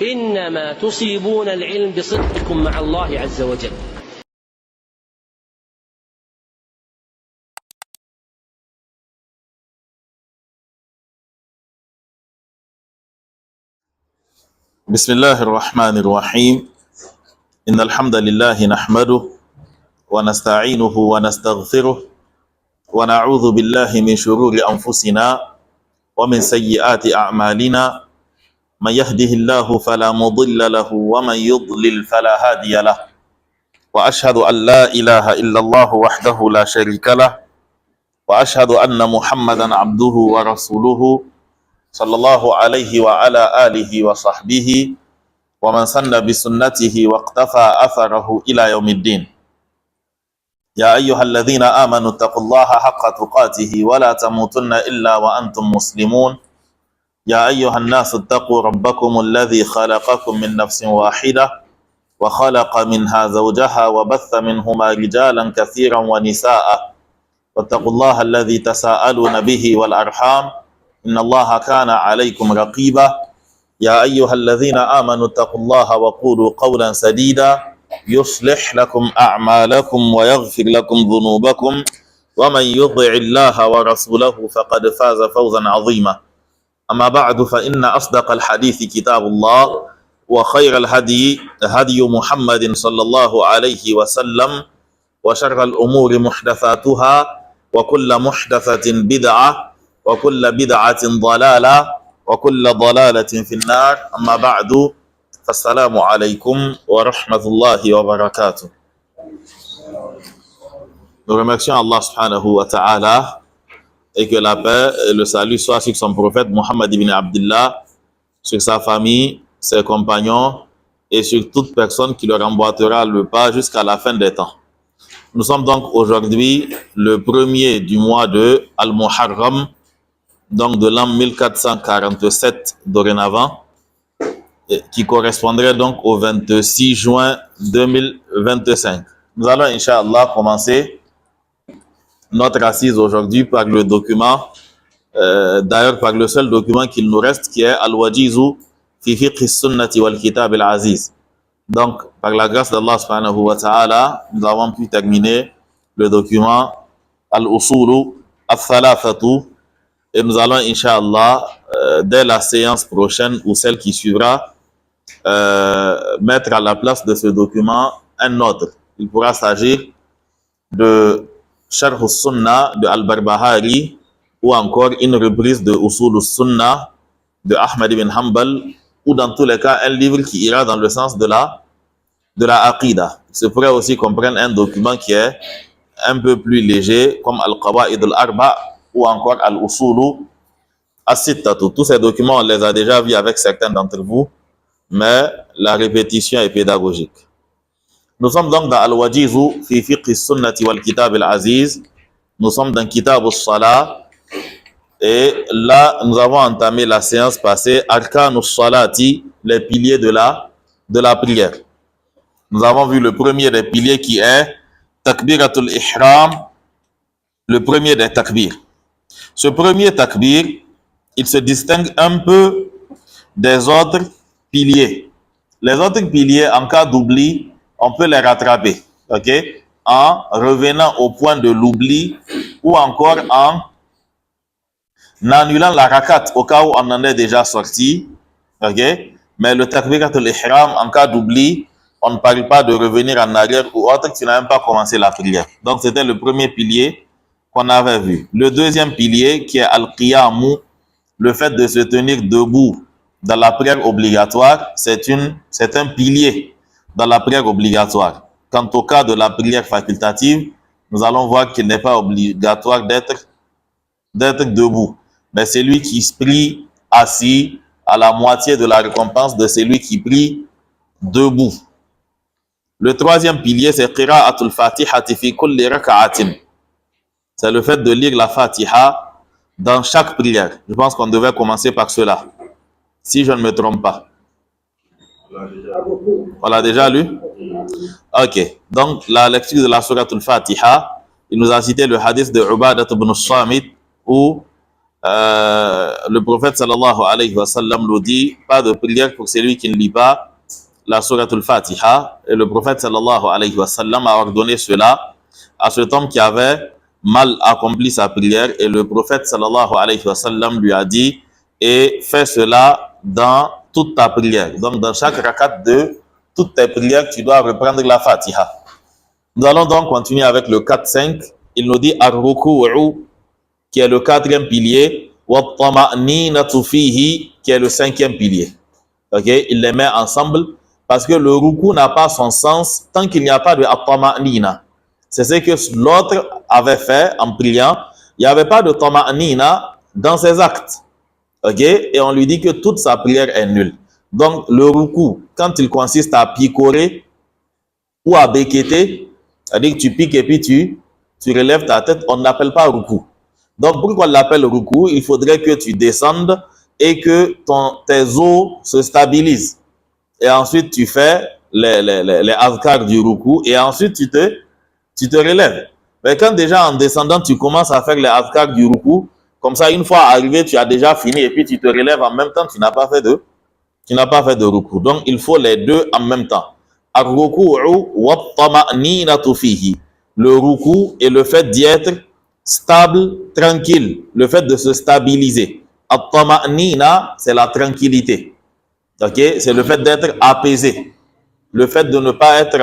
إنما تصيبون العلم بصدقكم مع الله عز وجل. بسم الله الرحمن الرحيم. إن الحمد لله نحمده ونستعينه ونستغفره ونعوذ بالله من شرور أنفسنا ومن سيئات أعمالنا. من يهده الله فلا مضل له ومن يضلل فلا هادي له. وأشهد أن لا إله إلا الله وحده لا شريك له وأشهد أن محمدا عبده ورسوله صلى الله عليه وعلى آله وصحبه ومن سن بسنته واقتفى أثره إلى يوم الدين. يا أيها الذين آمنوا اتقوا الله حق تقاته ولا تموتن إلا وأنتم مسلمون. يا أيها الناس اتقوا ربكم الذي خلقكم من نفس واحدة وخلق منها زوجها وبث منهما رجالا كثيرا ونساء واتقوا الله الذي تساءلون به والأرحام إن الله كان عليكم رقيبا. يا أيها الذين آمنوا اتقوا الله وقولوا قولا سديدا يصلح لكم أعمالكم ويغفر لكم ذنوبكم ومن يطع الله ورسوله فقد فاز فوزا عظيما. أما بعد فإن أصدق الحديث كتاب الله وخير الهدي هدي محمد صلى الله عليه وسلم وشر الأمور محدثاتها وكل محدثة بدعة وكل بدعة ضلالة وكل ضلالة في النار. أما بعد فالسلام عليكم ورحمة الله وبركاته. Nous remercions Allah subhanahu wa ta'ala et que la paix et le salut soient sur son prophète Muhammad ibn Abdullah, sur sa famille, ses compagnons et sur toute personne qui leur emboîtera le pas jusqu'à la fin des temps. Nous sommes donc aujourd'hui le premier du mois de Al-Muharram, donc de l'an 1447 dorénavant, qui correspondrait donc au 26 juin 2025. Nous allons, Inch'Allah, commencer notre assise aujourd'hui par le document, d'ailleurs par le seul document qu'il nous reste, qui est Al-Wajizu fi fiqh sunnati wal kitab al-aziz. Donc, par la grâce d'Allah subhanahu wa ta'ala, nous avons pu terminer le document Al-Usulu al-Thalathatu, et nous allons, Inch'Allah, dès la séance prochaine ou celle qui suivra, mettre à la place de ce document un autre. Il pourra s'agir de Sharh al-Sunnah de Al-Barbahari ou encore une reprise de Usul al-Sunnah de Ahmad ibn Hanbal, ou dans tous les cas un livre qui ira dans le sens de la Aqidah. Il se pourrait aussi comprendre un document qui est un peu plus léger comme Al-Qawa'id al-Arba ou encore Al-Usulu al-Sittatu. Tous ces documents, on les a déjà vus avec certains d'entre vous, mais la répétition est pédagogique. Nous sommes donc dans Al-Wajizu fi fiqh sunnati wal kitab al-aziz. Nous sommes dans Kitab al-Salah. Et là, nous avons entamé la séance passée Arkanus Salati, les piliers de la prière. Nous avons vu le premier des piliers qui est Takbiratul Ihram, le premier des takbir. Ce premier takbir, il se distingue un peu des autres piliers. Les autres piliers, en cas d'oubli, on peut les rattraper, ok, en revenant au point de l'oubli ou encore en annulant la rakat au cas où on en est déjà sorti, ok. Mais le takbiratul ihram, en cas d'oubli, on ne parle pas de revenir en arrière ou autre, tu n'as même pas commencé la prière. Donc c'était le premier pilier qu'on avait vu. Le deuxième pilier qui est al-qiyamu, le fait de se tenir debout dans la prière obligatoire, c'est un pilier dans la prière obligatoire. Quant au cas de la prière facultative, nous allons voir qu'il n'est pas obligatoire d'être debout. Mais celui qui prie assis a la moitié de la récompense de celui qui prie debout. Le troisième pilier, c'est qira'atul fatihati fi kulli raka'atin. C'est le fait de lire la Fatiha dans chaque prière. Je pense qu'on devait commencer par cela, si je ne me trompe pas. On l'a déjà lu? Ok. Donc, la lecture de la Sourate al-Fatiha, il nous a cité le hadith de Ubadat ibn Samit où le prophète sallallahu alayhi wa sallam nous dit, pas de prière pour celui qui ne lit pas la sourate al-Fatiha. Et le prophète sallallahu alayhi wa sallam a ordonné cela à cet homme qui avait mal accompli sa prière. Et le prophète sallallahu alayhi wa sallam lui a dit, et fais cela dans toute ta prière. Donc dans chaque rakat de toutes tes prières, tu dois reprendre la Fatiha. Nous allons donc continuer avec le 4-5. Il nous dit ar-ruku'u, qui est le 4e pilier, wa tama'ninatu fihi, qui est le 5e pilier. Ok, il les met ensemble parce que le ruku n'a pas son sens tant qu'il n'y a pas de tama'nina. C'est ce que l'autre avait fait en priant. Il n'y avait pas de tama'nina dans ses actes. Ok, et on lui dit que toute sa prière est nulle. Donc le ruku, quand il consiste à picorer ou à béqueter, c'est-à-dire que tu piques et puis tu relèves ta tête, on n'appelle pas ruku. Donc pourquoi on l'appelle ruku? Il faudrait que tu descendes et que tes os se stabilisent. Et ensuite tu fais les azkar du ruku et ensuite tu te relèves. Mais quand déjà en descendant tu commences à faire les azkar du ruku, comme ça une fois arrivé tu as déjà fini et puis tu te relèves en même temps, tu n'as pas fait de ruku. Donc il faut les deux en même temps. Ar-ruku'u wa tama'ninatu fihi. Le ruku et le fait d'y être stable, tranquille, le fait de se stabiliser. At-tama'nina, c'est la tranquillité. Ok, c'est le fait d'être apaisé, le fait de ne pas être,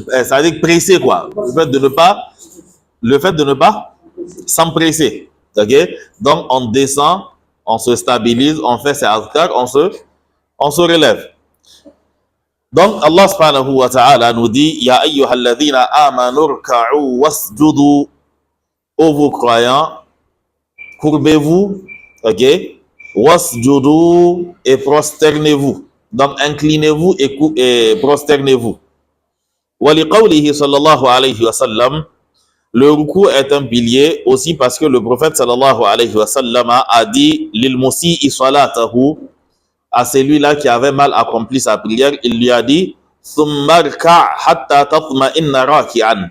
c'est-à-dire pressé quoi. Le fait de ne pas s'empresser. Ok, donc on descend, on se stabilise, on fait ses azkar, on se relève. Donc Allah subhanahu wa ta'ala nous dit, Ya ayyuhalladhina amanu rka'u wasjudu, ô vous croyants, courbez-vous, ok, wasjudu, et prosternez-vous. Donc inclinez-vous et prosternez-vous. Wa liqawlihi sallallahu alayhi wa sallam, le ruku est un pilier aussi parce que le prophète sallallahu alayhi wa sallam a dit lil musi'i salatahu, à celui-là qui avait mal accompli sa prière, il lui a dit thumma rka' hatta tatma'inna raki'an,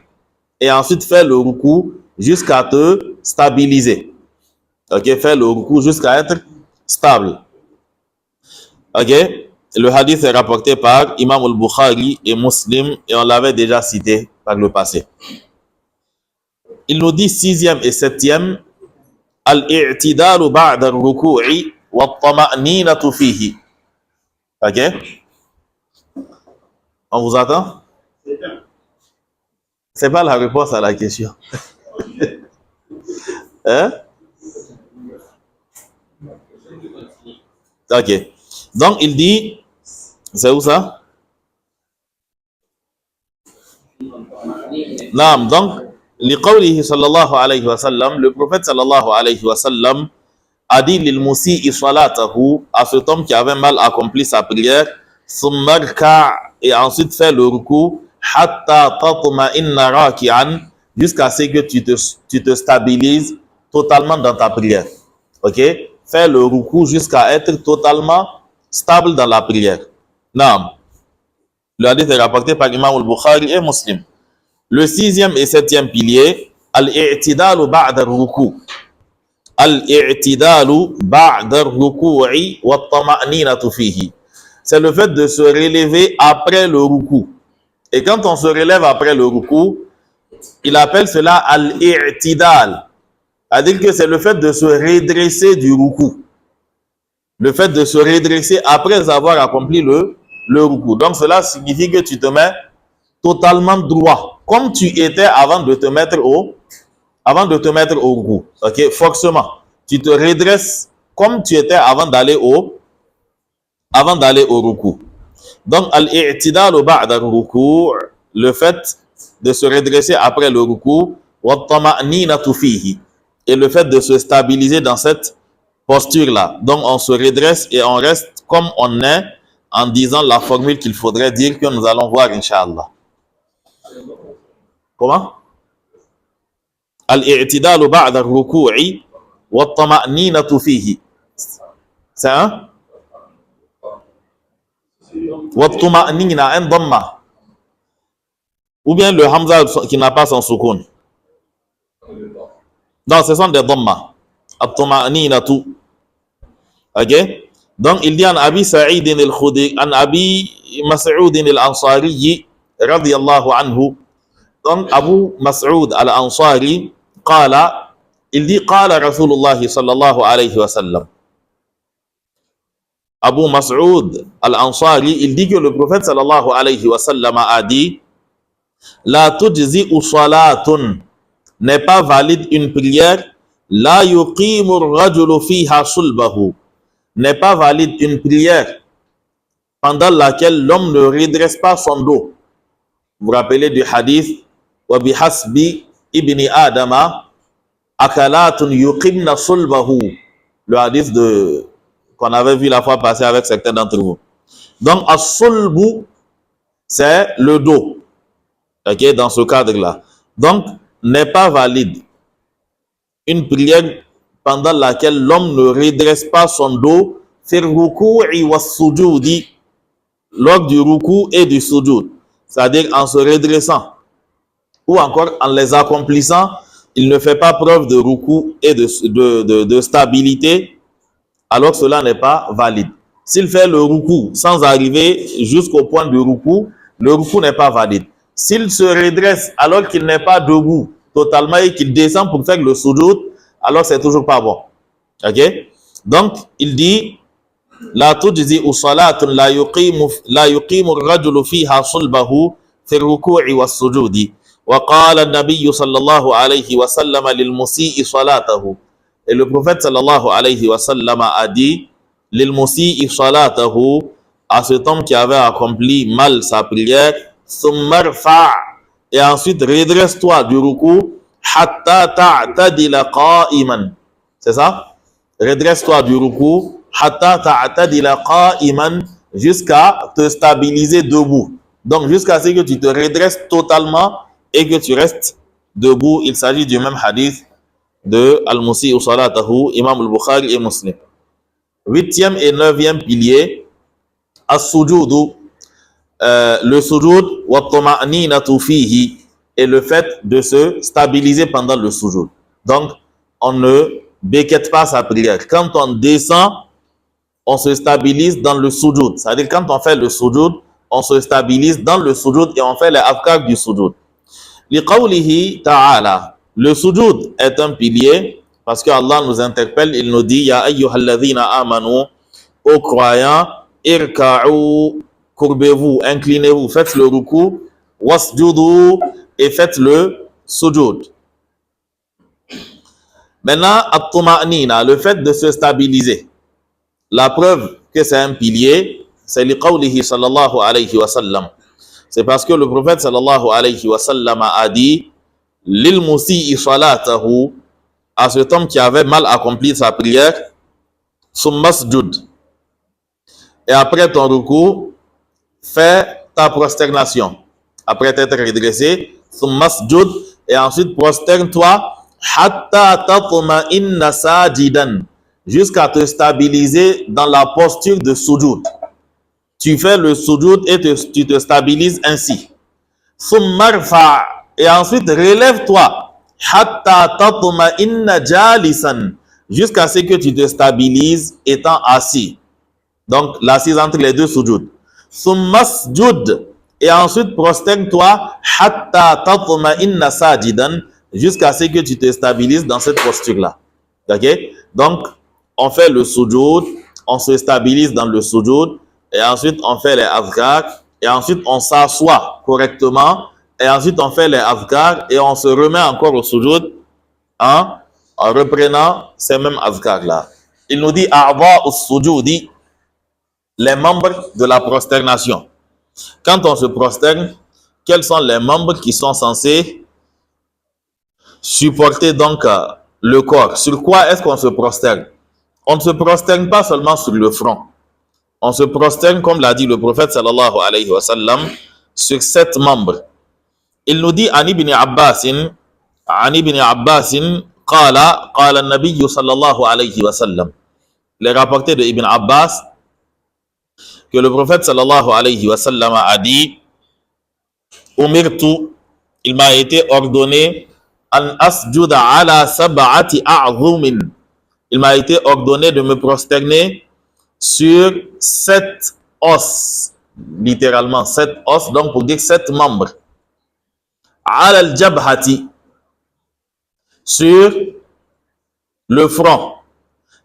et ensuite fais le ruku jusqu'à te stabiliser. Ok, fais le ruku jusqu'à être stable. Ok, le hadith est rapporté par Imam al-Bukhari et Muslim et on l'avait déjà cité par le passé. Il nous dit 6e et 7e, al-i'tidalu ba'da al-ruku'i wa at-tama'ninatu fihi. Ok, on vous attend? C'est pas la réponse à la question. Hein? Ok, donc il dit, c'est où ça? Naam, donc liqawlihi sallallahu alayhi wa sallam, le prophète sallallahu alayhi wa sallam a dit lil musi'i salatahu, à cet homme qui avait mal accompli sa prière, thumma rka', et ensuite fait le ruku, hatta tatma'inna raki'an, jusqu'à ce que tu te stabilises totalement dans ta prière. Ok, fais le ruku jusqu'à être totalement stable dans la prière. Naam, le hadith est rapporté par Imam al-Bukhari et Muslim. Le 6e et 7e pilier, al-i'tidalu ba'da al-ruku. Al-i'tidalu ba'da al-ruku'i wa at-tama'ninatu fihi. C'est le fait de se relever après le ruku. Et quand on se relève après le ruku, il appelle cela al-i'tidal. C'est-à-dire que c'est le fait de se redresser du ruku. Le fait de se redresser après avoir accompli le ruku. Donc cela signifie que tu te mets totalement droit, comme tu étais avant de te mettre au ruku. Ok, forcément. Tu te redresses comme tu étais avant d'aller au ruku. Donc, al-i'tidalu ba'da al-ruku', le fait de se redresser après le ruku', wa at-tama'ninatu fihi, et le fait de se stabiliser dans cette posture-là. Donc, on se redresse et on reste comme on est en disant la formule qu'il faudrait dire que nous allons voir, Inch'Allah. Comment? Al-i'tidalu ba'da al-ruku'i wa at-tama'ninatu fihi. C'est un? Wa at-tama'nina, un dhamma. Ou bien le hamza qui n'a pas son soukoun. Non, ce sont des dhamma. At-tuma'ninatu. Ok? Donc, il dit en Abi Sa'id al-Khudri, en Abi Mas'ud al-Ansari, radiyallahu anhu. Donc, Abu Mas'ud al-Ansari, qala, il dit, qala Rasulullah sallallahu alayhi wa sallam. Abu Mas'ud al-Ansari, il dit que le prophète sallallahu alayhi wa sallam a dit, la tujzi'u salatun, n'est pas valide une prière, la yuqimu ar-rajulu fiha sulbahu, n'est pas valide une prière pendant laquelle l'homme ne redresse pas son dos. Vous vous rappelez du hadith wa bihasbi ibni adama akalatun yuqimna sulbahu, le hadith qu'on avait vu la fois passée avec certains d'entre vous. Donc as-sulbu, c'est le dos. Ok, dans ce cadre-là. Donc, n'est pas valide une prière pendant laquelle l'homme ne redresse pas son dos lors du ruku et du sujud, c'est-à-dire en se redressant ou encore en les accomplissant, il ne fait pas preuve de ruku et de stabilité, alors que cela n'est pas valide. S'il fait le ruku sans arriver jusqu'au point du ruku, le ruku n'est pas valide. S'il se redresse alors qu'il n'est pas debout totalement et qu'il descend pour faire le sujud, alors c'est toujours pas bon. Ok? Donc, il dit, la tujzi'u salatun la yuqimu ar-rajulu fiha sulbahu fi ar-ruku'i was-sujudi. Wa qala an-nabiy sallallahu alayhi wa sallam lil musi'i salatahu. Et le prophète sallallahu alayhi wa sallam a dit, lil musi'i salatahu, à cet homme qui avait accompli mal sa prière, et ensuite redresse-toi du ruku hatta ta'tadila qa'iman. C'est ça? Redresse-toi du ruku hatta ta'tadila qa'iman, jusqu'à te stabiliser debout. Donc jusqu'à ce que tu te redresses totalement et que tu restes debout. Il s'agit du même hadith de Al-Musi'u salatahu, Imam al-Bukhari et Muslim. 8e et 9e pilier, as-sujudu, le sujud wa tuma'ninatu fihi, et le fait de se stabiliser pendant le sujud. Donc, on ne béquette pas sa prière. Quand on descend, on se stabilise dans le sujud. C'est-à-dire, quand on fait le sujud, on se stabilise dans le sujud et on fait les afkar du sujud. Liqawlihi ta'ala, le sujud est un pilier parce que Allah nous interpelle, il nous dit, ya ayyuhalladhina amanu, ô croyants, irka'u, courbez-vous, inclinez-vous, faites le ruku, wasjudu, et faites le sujud. Maintenant, at-tuma'nina, le fait de se stabiliser. La preuve que c'est un pilier, c'est liqawlihi sallallahu alayhi wa sallam. C'est parce que le prophète sallallahu alayhi wa sallam a dit, lil musi'i salatahu, à cet homme qui avait mal accompli sa prière, summa sujud. Et après ton ruku, fais ta prosternation. Après t'être redressé, summa sujud, et ensuite prosterne-toi hatta tatma'inna sajidan, jusqu'à te stabiliser dans la posture de sujud. Tu fais le sujud et tu te stabilises ainsi. Summa rfa', et ensuite relève-toi hatta tatma'inna jalisan, jusqu'à ce que tu te stabilises étant assis. Donc l'assise entre les deux sujud. Summa sujud, et ensuite prosterne-toi hatta tatma'inna sajidan, jusqu'à ce que tu te stabilises dans cette posture-là. Ok? Donc, on fait le sujud, on se stabilise dans le sujud, et ensuite on fait les azkar, et ensuite on s'assoit correctement, et ensuite on fait les azkar, et on se remet encore au sujud en reprenant ces mêmes azkar-là. Il nous dit a'dha'u sujudi, les membres de la prosternation. Quand on se prosterne, quels sont les membres qui sont censés supporter donc le corps? Sur quoi est-ce qu'on se prosterne? On ne se prosterne pas seulement sur le front. On se prosterne, comme l'a dit le prophète sallallahu alayhi wa sallam, sur 7 membres. Il nous dit, an ibn Abbasin, qala an-nabiyyu sallallahu alayhi wa sallam. Les rapportés de Ibn Abbas, que le prophète sallallahu alayhi wa sallam a dit, umirtu il m'a été ordonné an asjuda ala sab'ati a'zumin. Il m'a été ordonné de me prosterner sur 7 os, littéralement 7 os, donc pour dire 7 membres. Ala al-jabhati, sur le front.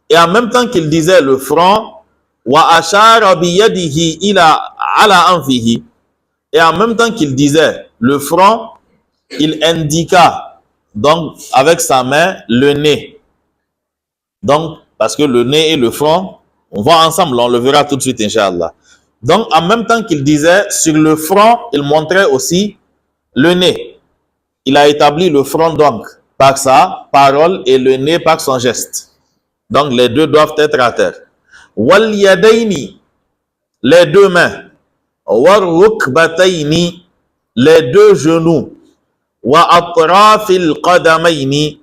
Et en même temps qu'il disait le front, wa ashara bi yadihi ila ala anfihi, et en même temps qu'il disait le front, il indiqua donc avec sa main le nez. Donc, parce que le nez et le front, on va ensemble, on le verra tout de suite, Inch'Allah. Donc, en même temps qu'il disait sur le front, il montrait aussi le nez. Il a établi le front donc par sa parole et le nez par son geste. Donc, les deux doivent être à terre. Wal yadaini, les deux mains. War rukbataini, les deux genoux. Wa atrafil qadamaini,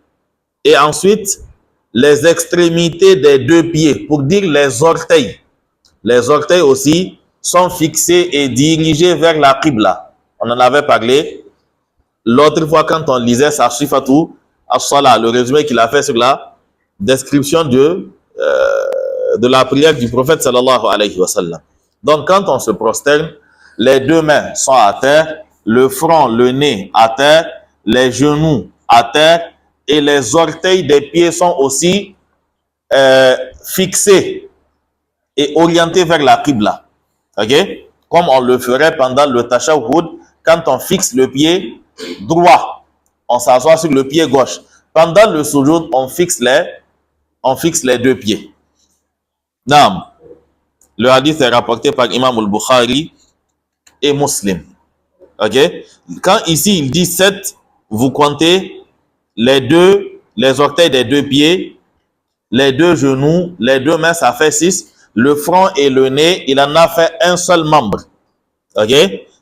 et ensuite les extrémités des deux pieds, pour dire les orteils. Les orteils aussi sont fixés et dirigés vers la qibla. On en avait parlé l'autre fois quand on lisait sa Sifatu as-Salah, le résumé qu'il a fait sur la description de la prière du prophète sallallahu alayhi wa sallam. Donc quand on se prosterne, les deux mains sont à terre, le front, le nez à terre, les genoux à terre, et les orteils des pieds sont aussi fixés et orientés vers la qibla. Ok? Comme on le ferait pendant le tashahhud, quand on fixe le pied droit, on s'assoit sur le pied gauche. Pendant le sujoud, on fixe les deux pieds. Naam. Le hadith est rapporté par Imam al-Bukhari et Muslim. Ok? Quand ici il dit 7, vous comptez les orteils des deux pieds, les deux genoux, les deux mains, ça fait 6. Le front et le nez, il en a fait un seul membre. Ok?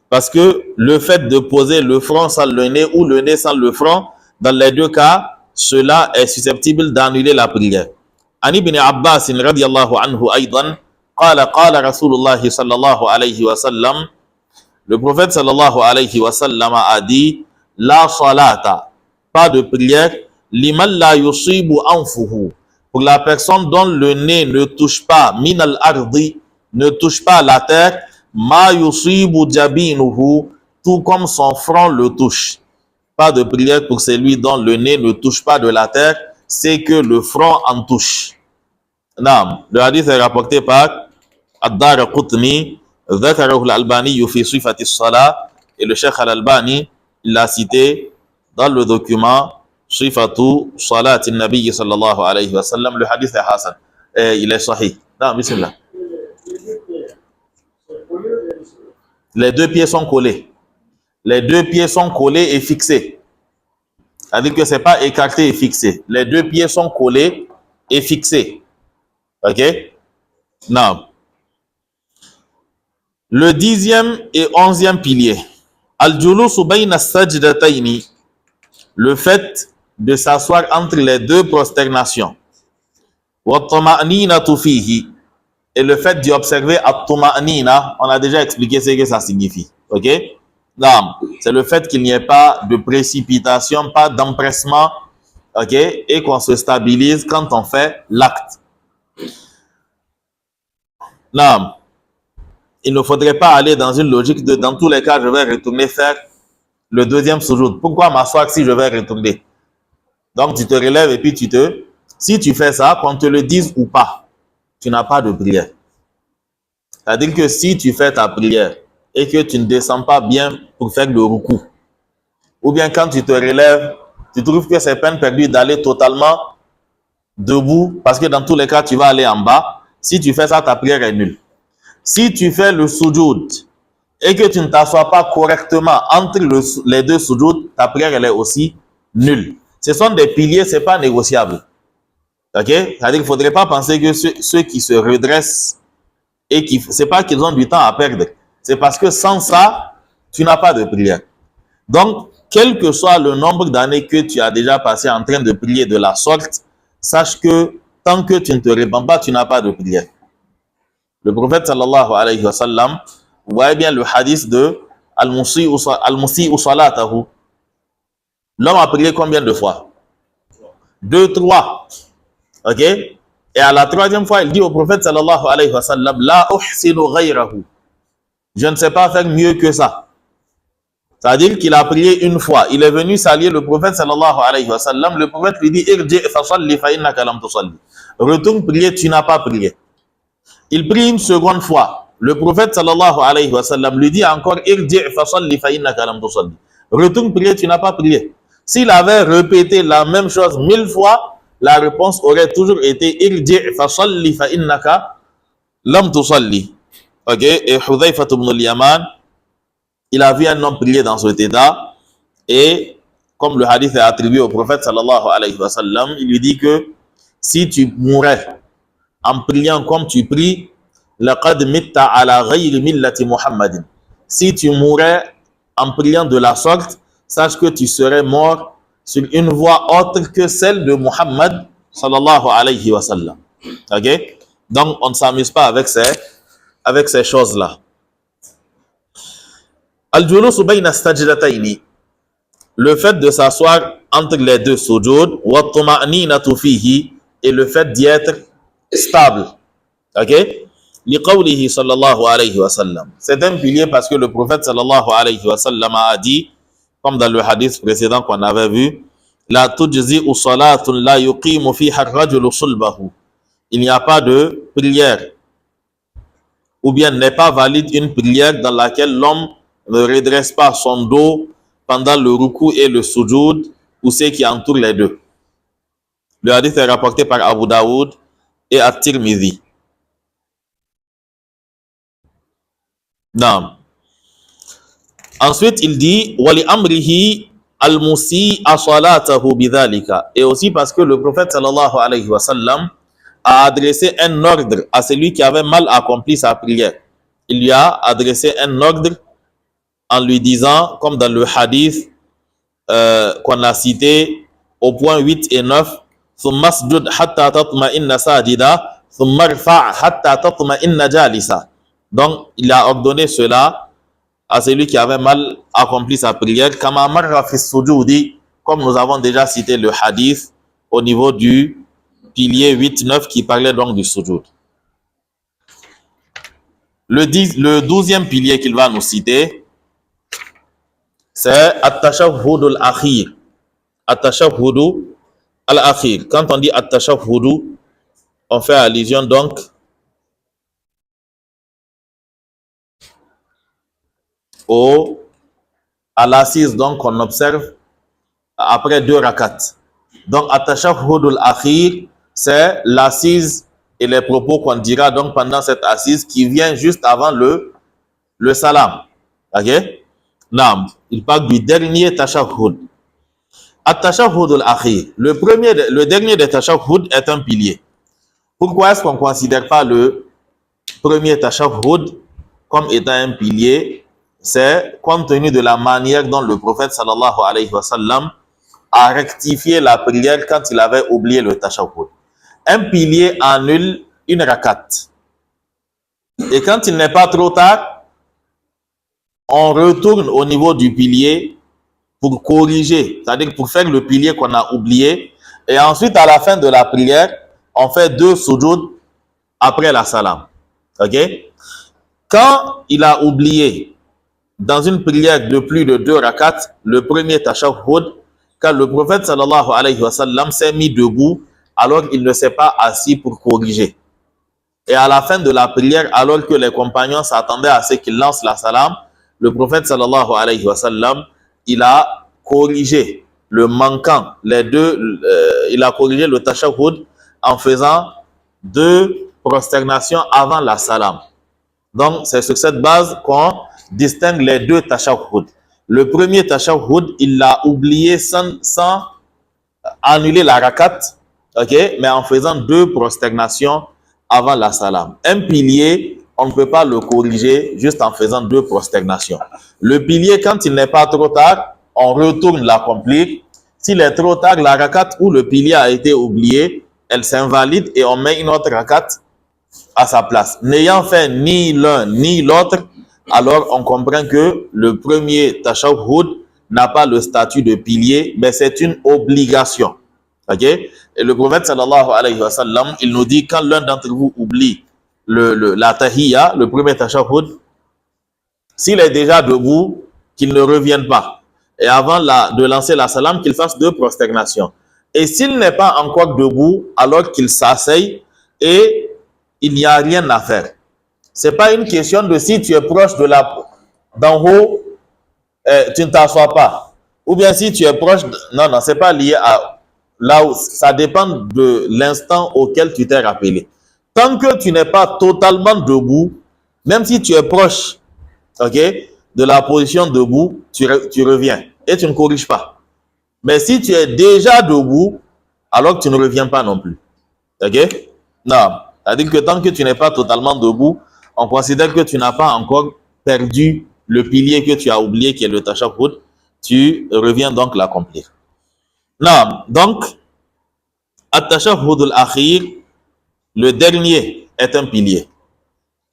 Parce que le fait de poser le front sans le nez ou le nez sans le front, dans les deux cas, cela est susceptible d'annuler la prière. An ibn Abbas radiyallahu anhu aydan, qala Rasulullah sallallahu alayhi wa sallam, le prophète sallallahu alayhi wa sallam a dit, la salata, pas de prière, liman la yusibu anfuhu, pour la personne dont le nez ne touche pas, min al-ardi, ne touche pas la terre, ma yusibu jabinuhu, tout comme son front le touche. Pas de prière pour celui dont le nez ne touche pas de la terre, c'est que le front en touche. Naam. Le hadith est rapporté par Ad-Daraqutni, ذكره الألباني في صفة الصلاة, et le Cheikh Al-Albani l'a cité dans le document Sifatu Salat al-Nabi sallallahu alayhi wa sallam. Le hadith est Hassan. Il est sahih. Non, bismillah. Les deux pieds sont collés. Les deux pieds sont collés et fixés. C'est-à-dire que ce n'est pas écarté et fixé. Les deux pieds sont collés et fixés. Ok? Non. Le 10e et 11e pilier. Al-Julusu bayna as-sajdataini. Le fait de s'asseoir entre les deux prosternations. Wa at-tuma'ninatu fihi. Et le fait d'y observer at-tuma'nina, on a déjà expliqué ce que ça signifie. Ok? Non. C'est le fait qu'il n'y ait pas de précipitation, pas d'empressement, ok? Et qu'on se stabilise quand on fait l'acte. Non. Il ne faudrait pas aller dans une logique de, dans tous les cas, je vais retourner faire le deuxième sujoud. Pourquoi m'asseoir si je vais retourner? Donc, tu te relèves et puis si tu fais ça, qu'on te le dise ou pas, tu n'as pas de prière. C'est-à-dire que si tu fais ta prière et que tu ne descends pas bien pour faire le ruku, ou bien quand tu te relèves, tu trouves que c'est peine perdue d'aller totalement debout, parce que dans tous les cas, tu vas aller en bas. Si tu fais ça, ta prière est nulle. Si tu fais le sujoud et que tu ne t'assois pas correctement entre les deux sujoud, ta prière elle est aussi nulle. Ce sont des piliers, ce n'est pas négociable. Ok? C'est-à-dire qu'il ne faudrait pas penser que ceux qui se redressent et qui, c'est pas qu'ils ont du temps à perdre. C'est parce que sans ça, tu n'as pas de prière. Donc, quel que soit le nombre d'années que tu as déjà passé en train de prier de la sorte, sache que tant que tu ne te répands pas, tu n'as pas de prière. Le prophète sallallahu alayhi wa sallam, vous voyez bien le hadith de Al-Musi'u salatahu. L'homme a prié combien de fois? 2, 3. Ok? Et à la troisième fois, il dit au prophète sallallahu alayhi wa sallam, La uhsinu ghayrahu. Je ne sais pas faire mieux que ça. C'est-à-dire qu'il a prié une fois. Il est venu saluer le prophète sallallahu alayhi wa sallam. Le prophète lui dit, Irji fa salli fa innaka lam tusalli. Retourne prier, tu n'as pas prié. Il prie une seconde fois. Le prophète sallallahu alayhi wa sallam lui dit encore, Irji fa salli fa innaka lam tusalli. Retourne prier, tu n'as pas prié. S'il avait répété la même chose 1000 fois, la réponse aurait toujours été Irji fa salli fa innaka lam tusalli. Ok? Et Hudhayfa ibn al-Yaman, il a vu un homme prier dans cet état et comme le hadith est attribué au prophète sallallahu alayhi wa sallam, il lui dit que si tu mourais en priant comme tu pries, laqad mitta ala ghayri millati Muhammadin. Si tu mourais en priant de la sorte, sache que tu serais mort sur une voie autre que celle de Muhammad sallallahu alayhi wa sallam. Ok? Donc on ne s'amuse pas avec ces choses-là. Al-julus bayna sajdatayni. Le fait de s'asseoir entre les deux sujoud, wa tuma'ninatu fihi, et le fait d'y être stable. Ok? Li qawlihi sallallahu alayhi wa sallam. C'est un pilier parce que le prophète sallallahu alayhi wa sallam a dit, comme dans le hadith précédent qu'on avait vu, la tujzi'u salatun la yuqimu fiha ar-rajulu sulbahu. Il n'y a pas de prière, ou bien n'est pas valide une prière dans laquelle l'homme ne redresse pas son dos pendant le ruku et le sujoud ou ce qui entoure les deux. Le hadith est rapporté par Abu Daoud et At-Tirmidhi. Non. Ensuite, il dit Wali amrihi al-musi salatahu bidhalika. Et aussi parce que le prophète sallallahu alayhi wa sallam a adressé un ordre à celui qui avait mal accompli sa prière. Il lui a adressé un ordre en lui disant, comme dans le hadith qu'on a cité au point 8 et 9, ثم اسجد حتى تطمئن ساجدا ثم ارفع حتى تطمئن جالسا. Donc il a ordonné cela à celui qui avait mal accompli sa prière, كما مر في السجود, comme nous avons déjà cité le hadith au niveau du pilier 8-9 qui parlait donc du sujoud. Le 12e pilier qu'il va nous citer, c'est At-Tashahhud al-Akhir. At-Tashahhud al-Akhir. Quand on dit At-Tashahhud, on fait allusion donc à l'assise donc qu'on observe après 2 rakats. Donc At-Tashahhud al-Akhir, c'est l'assise et les propos qu'on dira donc pendant cette assise qui vient juste avant le salam. Ok? Naam, il parle du dernier tashahhud. At-tashahhud al-akhir. Le dernier des tashahhud est un pilier. Pourquoi est-ce qu'on ne considère pas le premier tashahhud comme étant un pilier? C'est compte tenu de la manière dont le prophète sallallahu alayhi wa sallam a rectifié la prière quand il avait oublié le tashahhud. Un pilier annule une rakat. Et quand il n'est pas trop tard, on retourne au niveau du pilier pour corriger, c'est-à-dire pour faire le pilier qu'on a oublié. Et ensuite, à la fin de la prière, on fait 2 sujoud après la salam. Ok? Quand il a oublié dans une prière de plus de 2 rakats, le premier tashahhud, quand le prophète sallallahu alayhi wa sallam s'est mis debout, alors il ne s'est pas assis pour corriger. Et à la fin de la prière, alors que les compagnons s'attendaient à ce qu'il lance la salam, le prophète sallallahu alayhi wa sallam, il a corrigé le manquant, il a corrigé le tashahhud en faisant 2 prosternations avant la salam. Donc, c'est sur cette base qu'on distingue les 2 tashahhud. Le premier tashahhud, il l'a oublié sans annuler la rakat, ok, mais en faisant 2 prosternations avant la salam. Un pilier, on ne peut pas le corriger juste en faisant 2 prosternations. Le pilier, quand il n'est pas trop tard, on retourne l'accomplir. S'il est trop tard, la rakat où le pilier a été oublié, elle s'invalide et on met une autre rakat à sa place. N'ayant fait ni l'un ni l'autre, alors on comprend que le premier tashahhud n'a pas le statut de pilier, mais c'est une obligation. Ok? Et le prophète sallallahu alayhi wa sallam, il nous dit, quand l'un d'entre vous oublie la tahiyya, le premier tashahhud, s'il est déjà debout, qu'il ne revienne pas. Et avant de lancer la salam, qu'il fasse 2 prosternations. Et s'il n'est pas encore debout, alors qu'il s'asseye et il n'y a rien à faire. Ce n'est pas une question de si tu es proche d'en haut, tu ne t'assois pas. Ou bien si tu es proche, non, ce n'est pas lié à là où, ça dépend de l'instant auquel tu t'es rappelé. Tant que tu n'es pas totalement debout, même si tu es proche, ok, de la position debout, tu reviens et tu ne corriges pas. Mais si tu es déjà debout, alors tu ne reviens pas non plus. Ok? Non. C'est-à-dire que tant que tu n'es pas totalement debout, on considère que tu n'as pas encore perdu le pilier que tu as oublié, qui est le tashahhud. Tu reviens donc l'accomplir. Non. Donc, at-tashahhud al-akhir, le dernier est un pilier.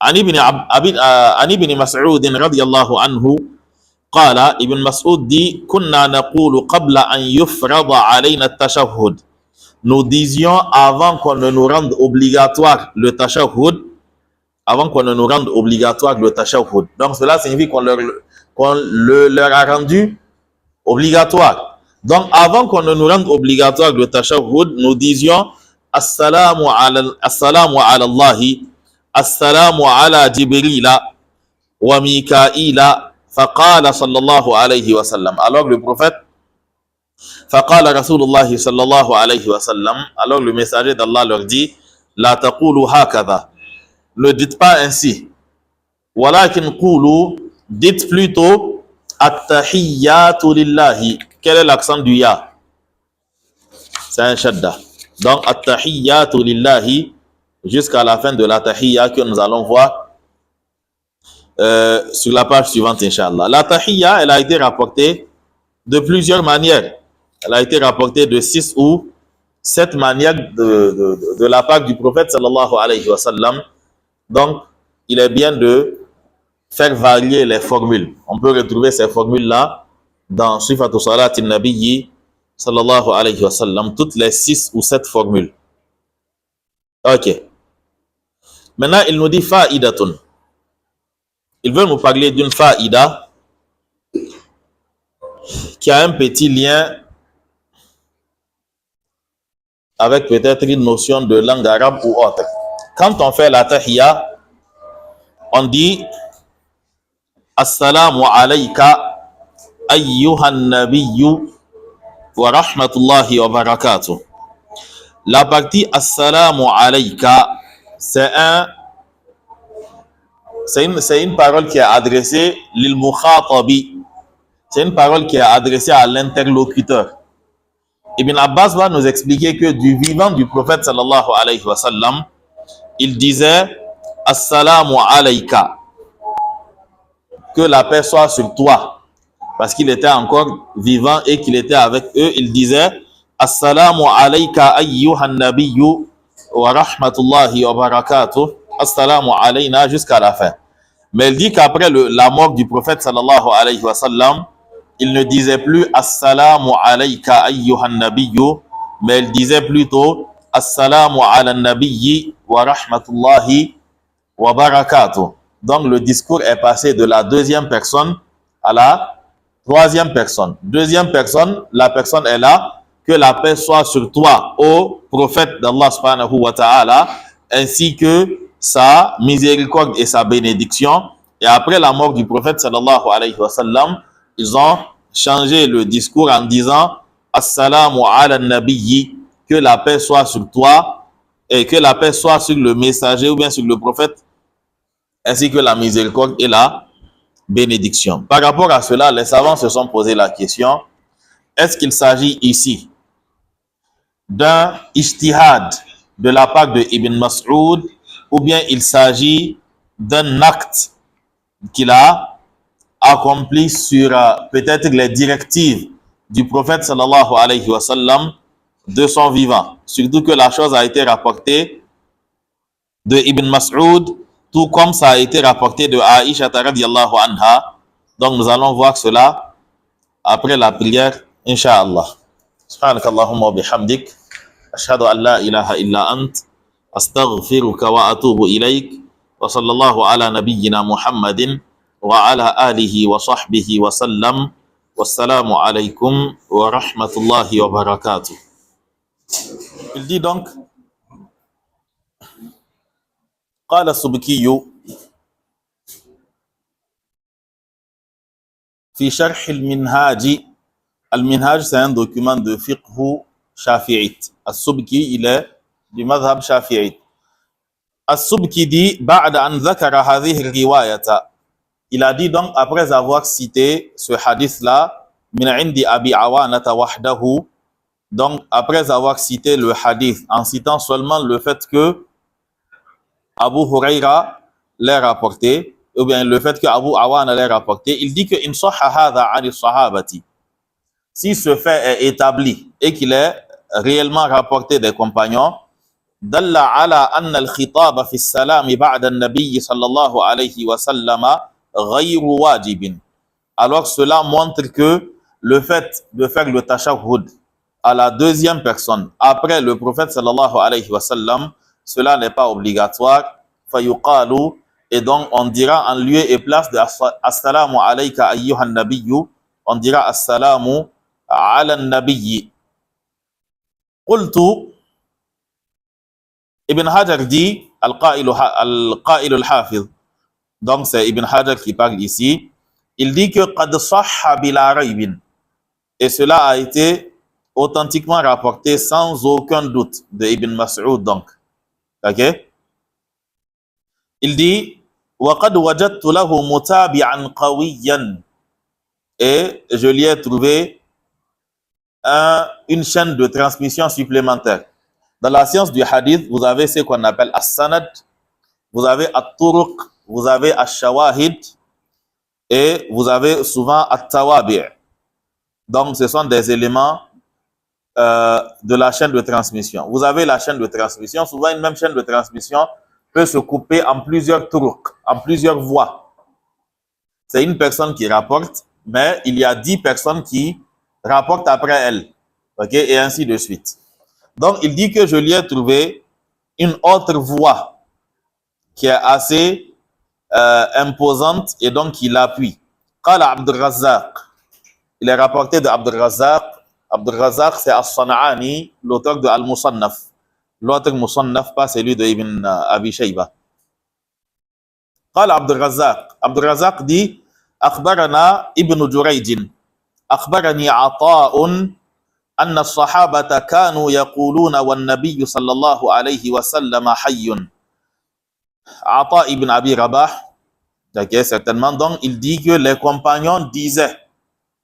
عن ابن مسعود رضي الله عنه قال ابن مسعود dit كنا نقول قبل أن يفرض علينا التشهد. Nous disions avant qu'on ne nous rende obligatoire le tashahhud, donc cela signifie qu'on leur a rendu obligatoire. Donc avant qu'on ne nous rende obligatoire le tashahhud, nous disions assalamu ala Allahi, assalamu ala Jibrila wa Mikaila, faqala sallallahu alayhi wa sallam. Alors le prophète, faqala Rasulullah sallallahu alayhi wa sallam, alors le messager d'Allah leur dit, la taqulu hakadha, ne dites pas ainsi, walakin qulu, dites plutôt at-tahiyyatu lillahi. Quel est l'accent du ya? C'est un shadda. Donc at-tahiyyatu lillahi, jusqu'à la fin de la tahiyya que nous allons voir sur la page suivante, Inch'Allah. La tahiyya, elle a été rapportée de plusieurs manières. Elle a été rapportée de 6 ou 7 manières de la part du prophète sallallahu alayhi wa sallam. Donc, il est bien de faire varier les formules. On peut retrouver ces formules-là dans Sifatu Salat al-Nabiyyi sallallahu alayhi wa sallam, toutes les 6 ou 7 formules. Ok. Maintenant, il nous dit fa'idatun. Il veut nous parler d'une fa'ida qui a un petit lien avec peut-être une notion de langue arabe ou autre. Quand on fait la tahiyya, on dit assalamu alayka ayyuhan nabiyyu wa rahmatullahi wa barakatuh. La partie assalamu alayka, c'est une parole qui est adressée lil mukhatabi. C'est une parole qui est adressée à l'interlocuteur. Ibn Abbas va nous expliquer que du vivant du prophète sallallahu alayhi wa sallam, il disait assalamu alayka, que la paix soit sur toi, parce qu'il était encore vivant et qu'il était avec eux. Il disait assalamu alayka ayyuhan nabiyyu wa rahmatullahi wa barakatuh, assalamu alayna, jusqu'à la fin. Mais il dit qu'après la mort du prophète sallallahu alayhi wa sallam, il ne disait plus assalamu alayka ayyuhan nabiyyu, mais il disait plutôt assalamu ala nabiyyi wa rahmatullahi wa barakatuh. Donc le discours est passé de la deuxième personne à la troisième personne. Deuxième personne, la personne est là, que la paix soit sur toi, ô prophète d'Allah subhanahu wa ta'ala, ainsi que sa miséricorde et sa bénédiction. Et après la mort du prophète sallallahu alayhi wa sallam, ils ont changé le discours en disant assalamu ala nabiyyi, que la paix soit sur toi et que la paix soit sur le messager ou bien sur le prophète, ainsi que la miséricorde et la bénédiction. Par rapport à cela, les savants se sont posé la question, est-ce qu'il s'agit ici d'un ijtihad de la part de Ibn Mas'ud, ou bien il s'agit d'un acte qu'il a accompli sur peut-être les directives du prophète sallallahu alayhi wa sallam de son vivant. Surtout que la chose a été rapportée de Ibn Mas'ud, tout comme ça a été rapporté de Aïcha radhiyallahu anha. Donc nous allons voir cela après la prière, Inch'Allah. سبحانك اللهم وبحمدك أشهد أن لا إله إلا أنت أستغفرك وأتوب إليك وصلى الله على نبينا محمد وعلى آله وصحبه وسلم والسلام عليكم ورحمة الله وبركاته. Il dit donc, قال السبكي في شرح المنهاج. المنهاج c'est un document de fiqh shafi'ite. السبكي il est du madhab shafi'ite. السبكي dit بعد أن ذكر هذه الرواية. Il a dit donc après avoir cité ce hadith là من عند أبي عوانة وحده. Donc après avoir cité le hadith en citant seulement le fait que Abu Huraira l'a rapporté, ou bien le fait que Abu Awana l'a rapporté, il dit que in sahha hadha 'ani sahabati. Si ce fait est établi et qu'il est réellement rapporté des compagnons, dalla ala anna al-khitab fi as-salam ba'da an-nabiy sallallahu alayhi wa sallam ghayru wajibin. Alors cela montre que le fait de faire le tashahhud à la deuxième personne après le prophète sallallahu alayhi wa sallam, cela n'est pas obligatoire. Fayuqalu, et donc on dira en lieu et place de assalamu alayka ayyuhan nabiyyu, on dira assalamu ala nabiyyi. Qultu, Ibn Hajar dit al-qa'il al-hafiz. Donc c'est Ibn Hajar qui parle ici. Il dit que qad sahha bila raybin, et cela a été authentiquement rapporté sans aucun doute de Ibn Mas'ud donc. OK? Il dit وَقَدْ وَجَدْتُ لَهُ مُتَابِعًا قَوِيًّا, et je lui ai trouvé une chaîne de transmission supplémentaire. Dans la science du hadith, vous avez ce qu'on appelle as-sanad, vous avez at-turuq, vous avez ash-shawahid, et vous avez souvent at-tawabi'. Donc ce sont des éléments de la chaîne de transmission. Vous avez la chaîne de transmission, souvent une même chaîne de transmission peut se couper en plusieurs turuq, en plusieurs voies. C'est une personne qui rapporte, mais il y a 10 personnes qui rapportent après elle. OK? Et ainsi de suite. Donc, il dit que je lui ai trouvé une autre voie qui est assez imposante et donc qui l'appuie. Qala Abdul Razzaq. Il est rapporté de Abdul Razzaq. Abdul Razzaq, c'est As-San'ani, l'auteur de Al-Musannaf. L'autre Musannaf, pas celui de Ibn Abi Shayba. قال عبد الرزاق dit أخبرنا ابن جريج أخبرني عطاء أن الصحابة كانوا يقولون والنبي صلى الله عليه وسلم حي. عطاء ibn Abi Rabah, okay, certainement, donc il dit que les compagnons disaient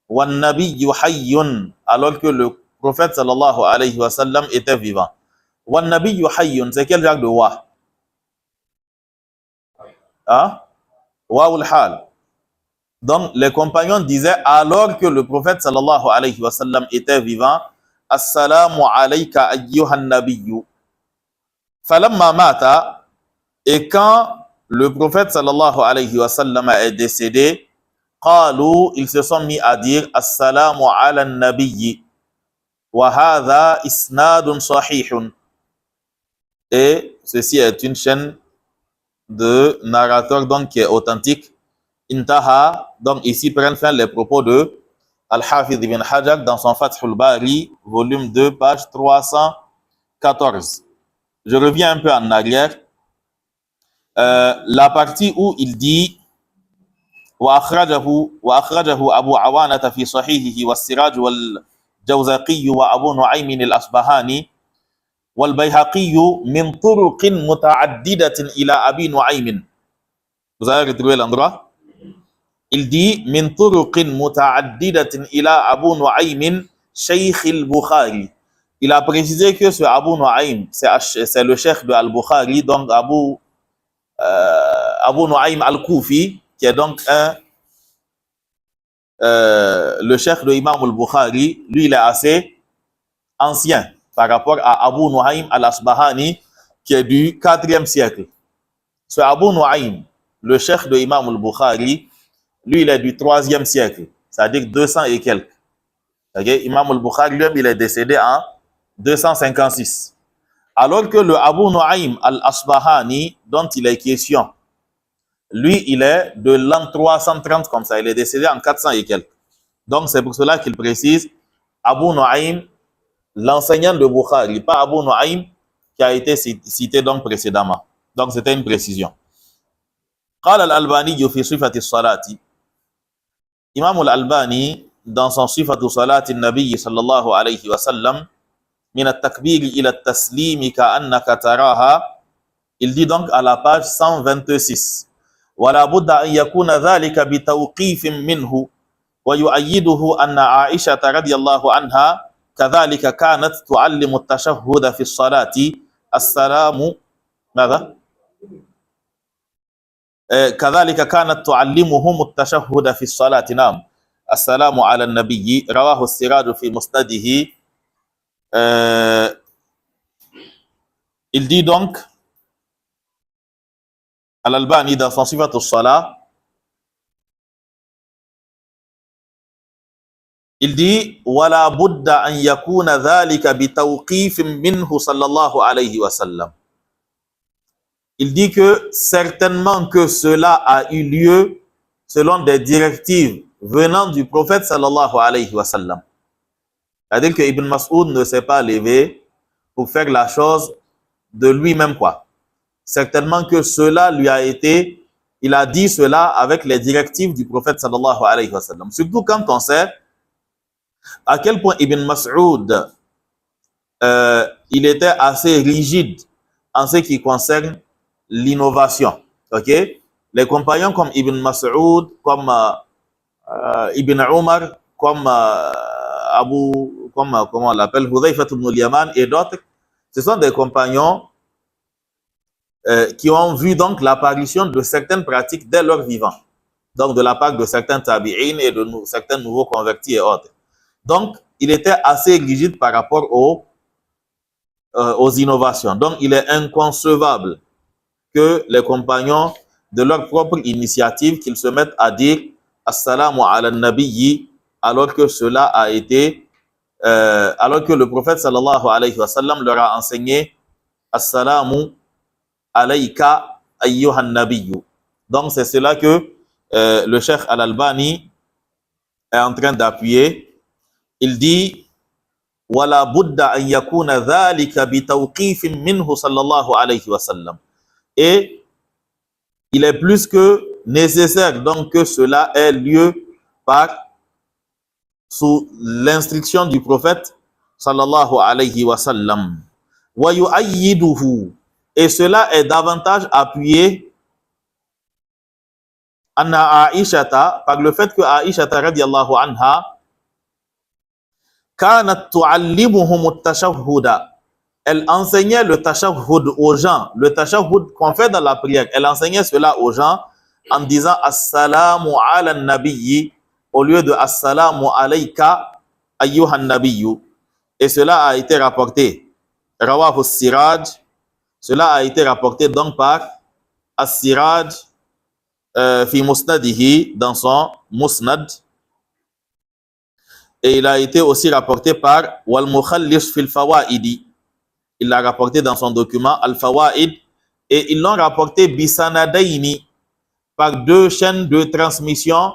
والنبي حي, alors que le prophète sallallahu alayhi wa sallam était vivant. والنبي حي, c'est quel genre de wa? Hein? Waoul hal. Donc les compagnons disaient alors que le prophète sallallahu alayhi wa sallam était vivant, assalamu alayka ayyuhan nabiyyu. Falamma mata, et quand le prophète sallallahu alayhi wa sallam est décédé, qalu, ils se sont mis à dire assalamu ala nabiyyi wa hadha isnadun sahihun. Et ceci est une chaîne de narrateur donc qui est authentique. Intaha, donc ici prennent fin les propos de Al-Hafiz ibn Hajar dans son Fathul Bari, volume 2, page 314. Je reviens un peu en arrière. La partie où il dit وأخرجه أبو عوانة في صحيحه والسراج والجوزقي وأبو نعيم الأصبهاني والبيهقي من طرق متعددة إلى أبي نعيم. Vous avez retrouvé l'endroit? Il dit من طرق متعددة إلى أبو نعيم شيخ البخاري. Il a précisé que ce Abu Nu'aym, c'est le cheikh de Al-Bukhari, donc Abu Nu'aym Al-Koufi, qui est donc le cheikh de Imam Al-Bukhari. Lui, il est assez ancien par rapport à Abu Nu'aym Al-Asbahani, qui est du 4e siècle. Ce Abu Nu'aym, le cheikh de Imam Al-Bukhari, lui, il est du 3e siècle. c'est-à-dire 200 et quelques. Okay? Imam al-Bukhari, lui, il est décédé en 256. Alors que le Abu Nu'aym al-Asbahani, dont il est question, lui, il est de l'an 330 comme ça. Il est décédé en 400 et quelques. Donc, c'est pour cela qu'il précise Abu Nu'aym, l'enseignant de Bukhari, pas Abu Nu'aym qui a été cité donc précédemment. Donc, c'était une précision. قال الألباني في صفة الصلاة. Imam al-Albani, dans son صفة صلاة النبي صلى الله عليه وسلم من التكبير إلى التسليم كأنك تراها, il dit donc à la page 126 ولا بد أن يكون ذلك بتوقيف منه ويؤيده أن عائشة رضي الله عنها كذلك كانت تعلم التشهد في الصلاة السلام ماذا؟ كذلك كانت تعلمهم التشهد في الصلاة نعم السلام على النبي رواه السراج في مسنده. Il dit donc Al-Albani dans son Sifat al-Salah, il dit وَلَا بُدَّ أَنْ يَكُونَ ذَلِكَ بِتَوْقِيفٍ مِّنْهُ صلى الله عليه وسلم. Il dit que certainement que cela a eu lieu selon des directives venant du prophète sallallahu alayhi wa sallam. C'est-à-dire que Ibn Mas'ud ne s'est pas levé pour faire la chose de lui-même, quoi. Certainement que cela lui a été, il a dit cela avec les directives du prophète sallallahu alayhi wa sallam. Surtout quand on sait à quel point Ibn Mas'ud il était assez rigide en ce qui concerne l'innovation. Ok? Les compagnons comme Ibn Mas'ud, comme Ibn Umar, comme comment on l'appelle, Hudhayfa ibn al-Yaman et d'autres, ce sont des compagnons qui ont vu donc l'apparition de certaines pratiques dès leur vivant. Donc de la part de certains tabi'in et de certains nouveaux convertis et autres. Donc il était assez rigide par rapport aux innovations. Donc il est inconcevable que les compagnons, de leur propre initiative, qu'ils se mettent à dire Assalamu ala nabiyyi, alors que cela a été, alors que le prophète sallallahu alayhi wa sallam leur a enseigné Assalamu alayka ayyuhan nabiyyu. Donc c'est cela que le cheikh Al-Albani est en train d'appuyer. Il dit Wala budda an yakuna dhalika bi tawqifin minhu sallallahu alayhi wa sallam. Et il est plus que nécessaire donc que cela ait lieu sous l'instruction du prophète sallallahu alayhi wa sallam. Wa yu'ayyiduhu, et cela est davantage appuyé anna Aïshata, par le fait que Aïshata radiyallahu anha kanat tu'allimuhum at-tashahhuda, elle enseignait le tashahhud aux gens, le tashahhud qu'on fait dans la prière. Elle enseignait cela aux gens en disant Assalamu ala nabiyyi au lieu de Assalamu alayka ayyuhan nabiyyu. Et cela a été rapporté. Rawahu Siraj, cela a été rapporté donc par As-Siraj fi musnadihi, dans son musnad. Et il a été aussi rapporté par Wal Mukhallis fil Fawaidi. Il l'a rapporté dans son document Al-Fawaid, et ils l'ont rapporté bisanadaini, par deux chaînes de transmission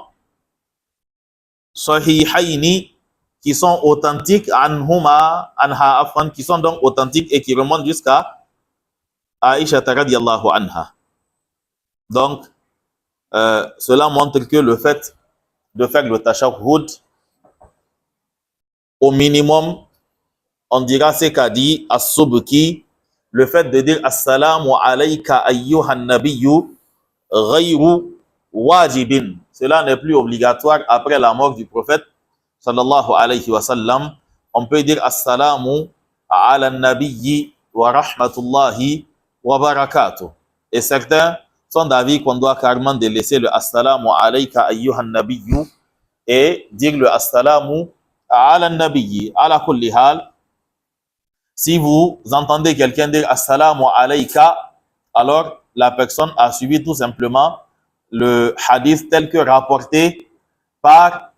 sahihaini, qui sont authentiques, anha afwan, qui sont donc authentiques et qui remontent jusqu'à Aïcha radiyallahu anha. Donc cela montre que le fait de faire le tashahhud, au minimum on dira ce qu'a dit As-Subki, le fait de dire Assalamu alayka ayyuhan nabiyyu ghayru wajibin, cela n'est plus obligatoire après la mort du prophète sallallahu alayhi wa sallam. On peut dire Assalamu ala nabiyyi wa rahmatullahi wa barakatuh. Et certains sont d'avis qu'on doit carrément délaisser le Assalamu alayka ayyuhan nabiyyu et dire le Assalamu ala nabiyyi. Ala kulli hal, si vous entendez quelqu'un dire Assalamu alayka, alors la personne a suivi tout simplement le hadith tel que rapporté par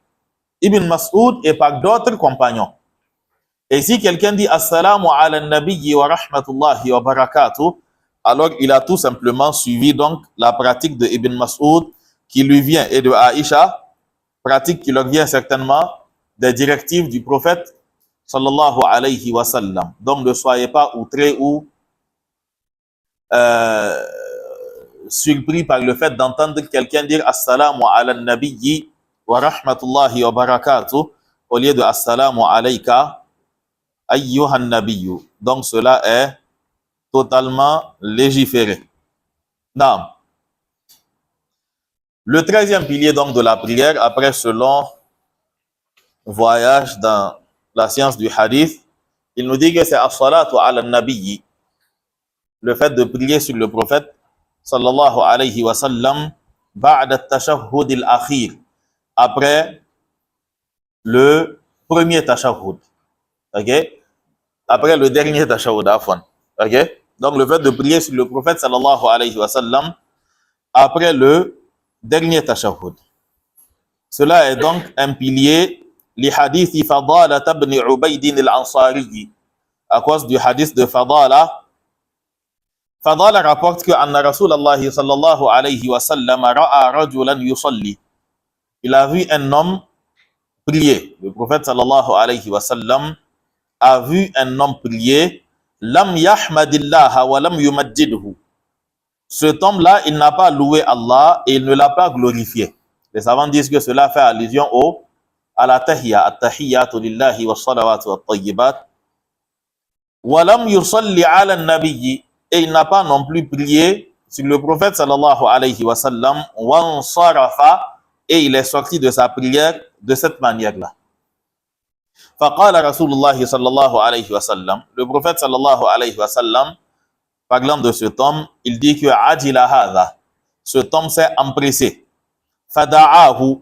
Ibn Mas'ud et par d'autres compagnons. Et si quelqu'un dit Assalamu ala nabiyyi wa rahmatullahi wa barakatuh, alors il a tout simplement suivi donc la pratique de Ibn Mas'ud qui lui vient et de Aïcha, pratique qui leur vient certainement des directives du prophète sallallahu alayhi wa sallam. Donc ne soyez pas outrés ou surpris par le fait d'entendre quelqu'un dire Assalamu ala nabiyyi wa rahmatullahi wa barakatuh au lieu de Assalamu alayka ayyuhan nabiyyu. Donc cela est totalement légiféré. Non. Le 13e pilier donc de la prière, après ce long voyage dans la science du hadith, il nous dit que c'est as-salatu ala nabiyyi, le fait de prier sur le prophète sallallahu alayhi wa sallam ba'da at-tashahhud al-akhir, après le premier tashahhud. OK? Après le dernier tashahhud, afwan. OK? Donc le fait de prier sur le prophète sallallahu alayhi wa sallam après le dernier tashahhud. Cela est donc un pilier li hadithi Fadala ibn Ubayd al-Ansari, à cause du hadith de Fadala. Fadala rapporte que anna Rasulallah sallallahu alayhi wa sallam ra'a rajulan yusalli. Il a vu un homme prier. Le prophète sallallahu alayhi wa sallam a vu un homme prier. Lam yahmadillah wa lam yumajjidhu. Cet homme-là, il n'a pas loué Allah et il ne l'a pas glorifié. Les savants disent que cela fait allusion à la tahiyya, at-tahiyyatu lillahi wa salawatu wa tayyibat. Wa lam yusalli ala nabiyyi, et il n'a pas non plus prié sur le prophète sallallahu alayhi wa sallam, wa ansarafa, et il est sorti de sa prière de cette manière-là. Faqala Rasulullah sallallahu alayhi wa sallam, le prophète sallallahu alayhi wa sallam, parlant de cet homme, il dit que ajila hadha, cet homme s'est empressé. Fada'ahu,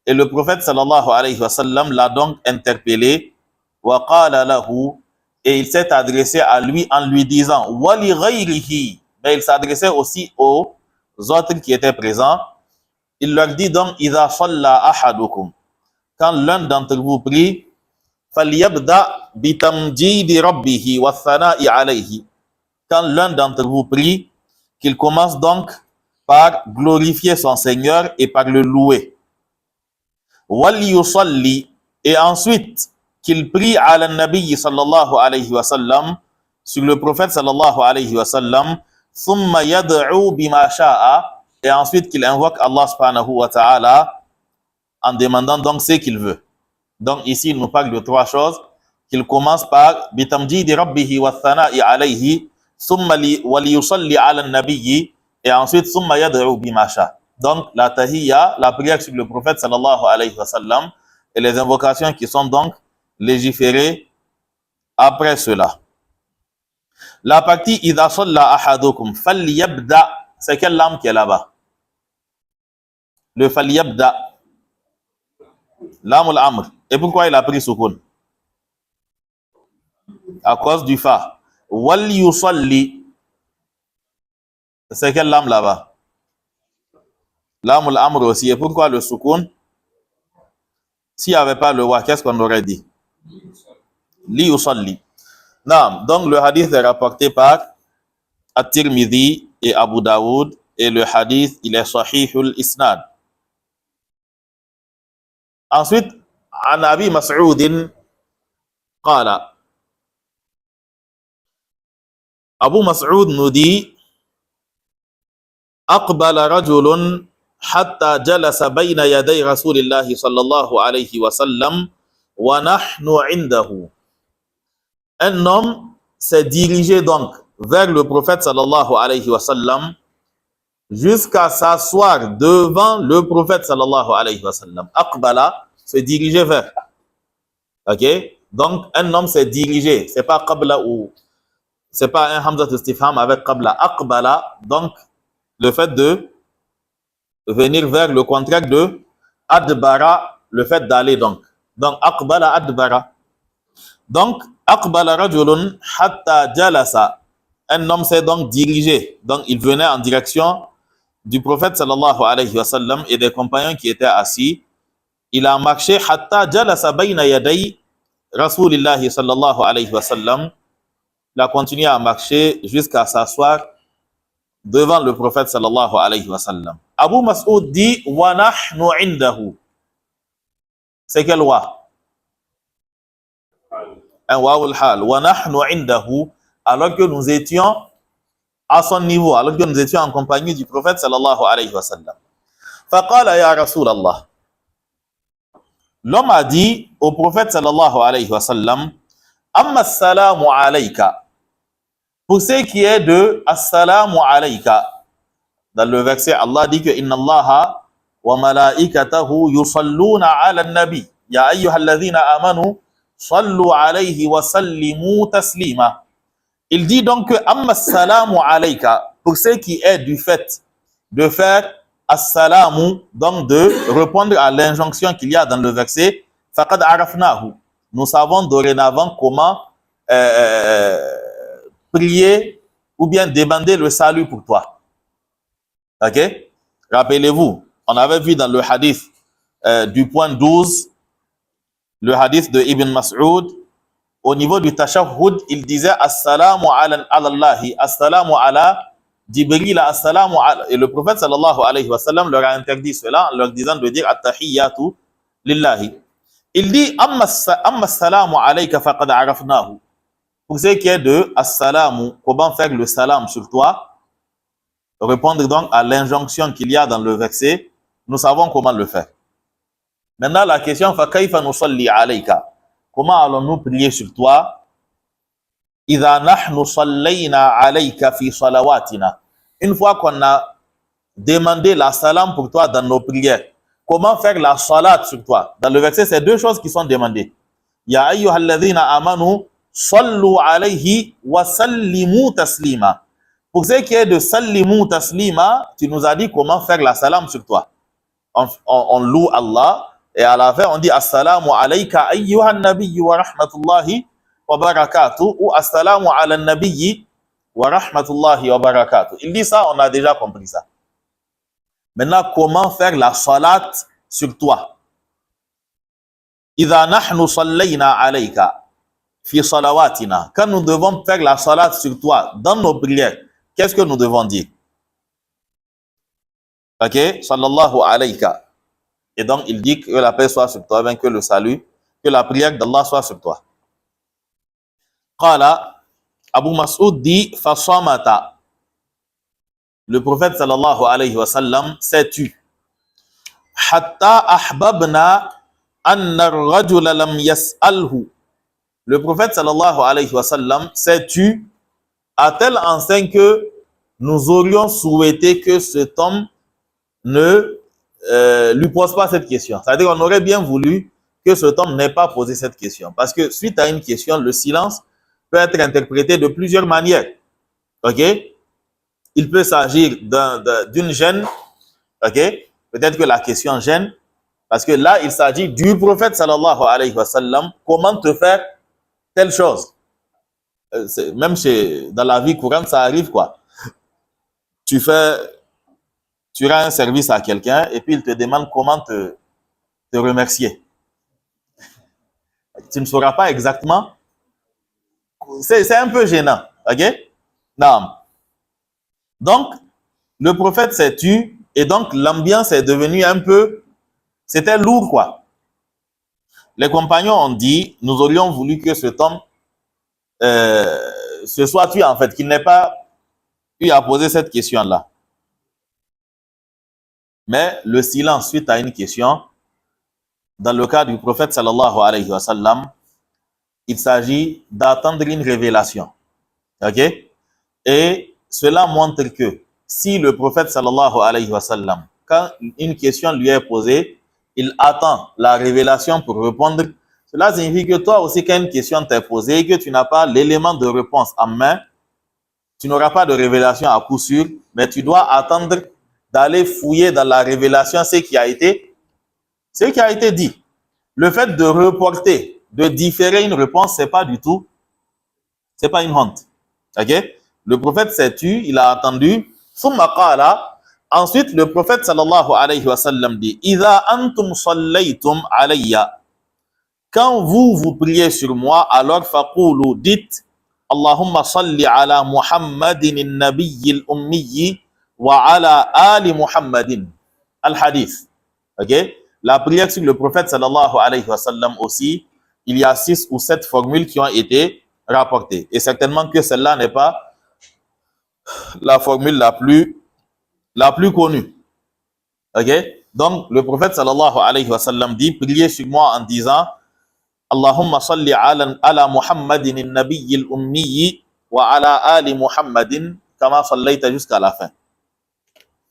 et le prophète sallallahu alayhi wa sallam l'a donc interpellé. Wa qala lahu, et il s'est adressé à lui en lui disant wa li ghayrihi, mais il s'adressait aussi aux autres qui étaient présents. Il leur dit donc idha salla ahadukum, quand l'un d'entre vous prie, falyabda bitamjidi rabbihi wa thana'i alayhi, quand l'un d'entre vous prie, qu'il commence donc par glorifier son Seigneur et par le louer. Wal yusalli, et ensuite qu'il prie ala nabi sallallahu alayhi wa sallam, sur le prophète sallallahu alayhi wa sallam, thumma yad'u bima sha'a, et ensuite qu'il invoque Allah subhanahu wa ta'ala en demandant donc ce qu'il veut. Donc ici il nous parle de trois choses, qu'il commence par bitamjidi rabbihi wa thana'i alayhi, thumma wal yusalli ala nabi, et ensuite thumma yad'u bima sha'a. Donc la tahiyya, la prière sur le prophète sallallahu alayhi wa sallam, et les invocations qui sont donc légiférées après cela. La partie idha salla ahadukum falyabda, c'est quelle lame qui est là-bas? Le falyabda, lam al-amr. Et pourquoi il a pris soukoun? À cause du fa. Wal yusalli, c'est quelle lame là-bas? Lam al-amr aussi. Et pourquoi le soukoun? S'il n'y avait pas le wa, qu'est-ce qu'on aurait dit? Li yusalli. Non, donc le hadith est rapporté par At-Tirmidhi et Abu Daoud, et le hadith, il est sahihul isnad. Ensuite, an Abi Mas'ud qala. Abu Mas'ud nous dit aqbala rajulun hatta jalasa bayna yaday Rasulillahi sallallahu alayhi wa sallam wa nahnu indahu. Un homme s'est dirigé donc vers le prophète sallallahu alayhi wa sallam jusqu'à s'asseoir devant le prophète sallallahu alayhi wa sallam. Aqbala, se diriger vers. Ok? Donc, un homme s'est dirigé. C'est pas qabla ou c'est pas un hamza istifham avec qabla. Aqbala, donc le fait de venir vers le contraire de adbara, le fait d'aller donc. Donc, aqbala adbara. Donc, aqbala rajulun hatta jalasa. Un homme s'est donc dirigé. Donc, il venait en direction du prophète sallallahu alayhi wa sallam et des compagnons qui étaient assis. il a marché hatta jalasa bayna yaday Rasulillahi sallallahu alayhi wa sallam. Il a continué à marcher jusqu'à s'asseoir devant le prophète sallallahu alayhi wa sallam. Abu Mas'ud dit wa nahnu indahu. C'est quel wa? Un wa al-hal. Wa nahnu indahu, alors que nous étions à son niveau, alors que nous étions en compagnie du prophète sallallahu alayhi wa sallam. Faqala ya Rasulallah. L'homme a dit au prophète sallallahu alayhi wa sallam, amma salamu alayka. Pour ce qui est de assalamu alayka, dans le verset, Allah dit que inna Allaha wa malaikatahu yusalluna ala nabi. Ya ayyuhalladhina amanu sallu alayhi wa sallimu taslima. Il dit donc que amma salamu alayka, pour ce qui est du fait de faire assalamu, donc de répondre à l'injonction qu'il y a dans le verset, faqad arafnahu. Nous savons dorénavant comment prier ou bien demander le salut pour toi. Ok? Rappelez-vous, on avait vu dans le hadith du point 12, le hadith de Ibn Mas'ud, au niveau du tashahhud, il disait assalamu ala Allahi, assalamu ala Jibril, assalamu ala. Et le prophète sallallahu alayhi wa sallam leur a interdit cela en leur disant de dire at-tahiyyatu lillahi. Il dit amma assalamu alayka faqad arafnahu. Pour ce qui est de assalamu, comment faire le salam sur toi, répondre donc à l'injonction qu'il y a dans le verset, nous savons comment le faire. Maintenant la question, fa kayfa nusalli alayka? Comment allons-nous prier sur toi? Idha nahnu sallayna alayka fi salawatina. Une fois qu'on a demandé la salam pour toi dans nos prières, comment faire la salat sur toi? Dans le verset, c'est deux choses qui sont demandées. Ya ayyuhalladhina amanu sallu alayhi wa sallimu taslima. Pour ce qui est de sallimu taslima, tu nous as dit comment faire la salam sur toi. On loue Allah. Et à la fin, on dit assalamu alayka ayyuhan nabiyyu wa rahmatullahi wa barakatuh ou assalamu ala nabiyyi wa rahmatullahi wa barakatuh. Il dit ça, on a déjà compris ça. Maintenant, comment faire la salat sur toi? Idha nahnu sallayna alayka fi salawatina. Quand nous devons faire la salat sur toi dans nos prières, qu'est-ce que nous devons dire? Ok? Sallallahu alayka. Et donc, il dit que la paix soit sur toi, que le salut, que la prière d'Allah soit sur toi. Qala, Abu Mas'ud dit, fasamata. Le prophète sallallahu alayhi wa sallam s'est tu. Hatta ahbabna anna ar-rajula lam yas'alhu. Le prophète sallallahu alayhi wa sallam s'est tu à tel enseigne que nous aurions souhaité que cet homme ne lui pose pas cette question. C'est-à-dire qu'on aurait bien voulu que cet homme n'ait pas posé cette question. Parce que suite à une question, le silence peut être interprété de plusieurs manières. Ok? Il peut s'agir d'une gêne. Ok? Peut-être que la question gêne. Parce que là, il s'agit du prophète sallallahu alayhi wa sallam. Comment te faire telle chose? Même dans la vie courante, ça arrive quoi. Tu rends un service à quelqu'un et puis il te demande comment te remercier. Tu ne sauras pas exactement. C'est un peu gênant. Ok? Non. Donc, le prophète s'est tu et donc l'ambiance est devenue un peu... C'était lourd quoi. Les compagnons ont dit, nous aurions voulu que cet homme se soit tué en fait, qu'il n'ait pas eu à poser cette question-là. Mais le silence suite à une question, dans le cas du prophète sallallahu alayhi wa sallam, il s'agit d'attendre une révélation. Ok? Et cela montre que si le prophète sallallahu alayhi wa sallam, quand une question lui est posée, il attend la révélation pour répondre, cela signifie que toi aussi, quand une question t'est posée et que tu n'as pas l'élément de réponse en main, tu n'auras pas de révélation à coup sûr, mais tu dois attendre d'aller fouiller dans la révélation ce qui a été dit. Le fait de reporter, de différer une réponse, c'est pas une honte. Ok? Le prophète s'est tu, il a attendu. Summa qala, Ensuite, le prophète sallallahu alayhi wa sallam dit Idha antum sallaytum alayya. Quand vous priez sur moi, alors faqulu, dites Allahumma salli ala Muhammadin al-nabiyyi al-ummi wa ala ali Muhammadin. Al-hadith. Ok? La prière sur le prophète sallallahu alayhi wa sallam aussi, il y a 6 ou 7 formules qui ont été rapportées. Et certainement que celle-là n'est pas la formule la plus connue. Ok? Donc, le prophète sallallahu alayhi wa sallam dit, priez sur moi en disant Allahumma salli ala Muhammadin al-nabiyyi al-ummi wa ala ali Muhammadin kama sallayta jusqu'à la fin.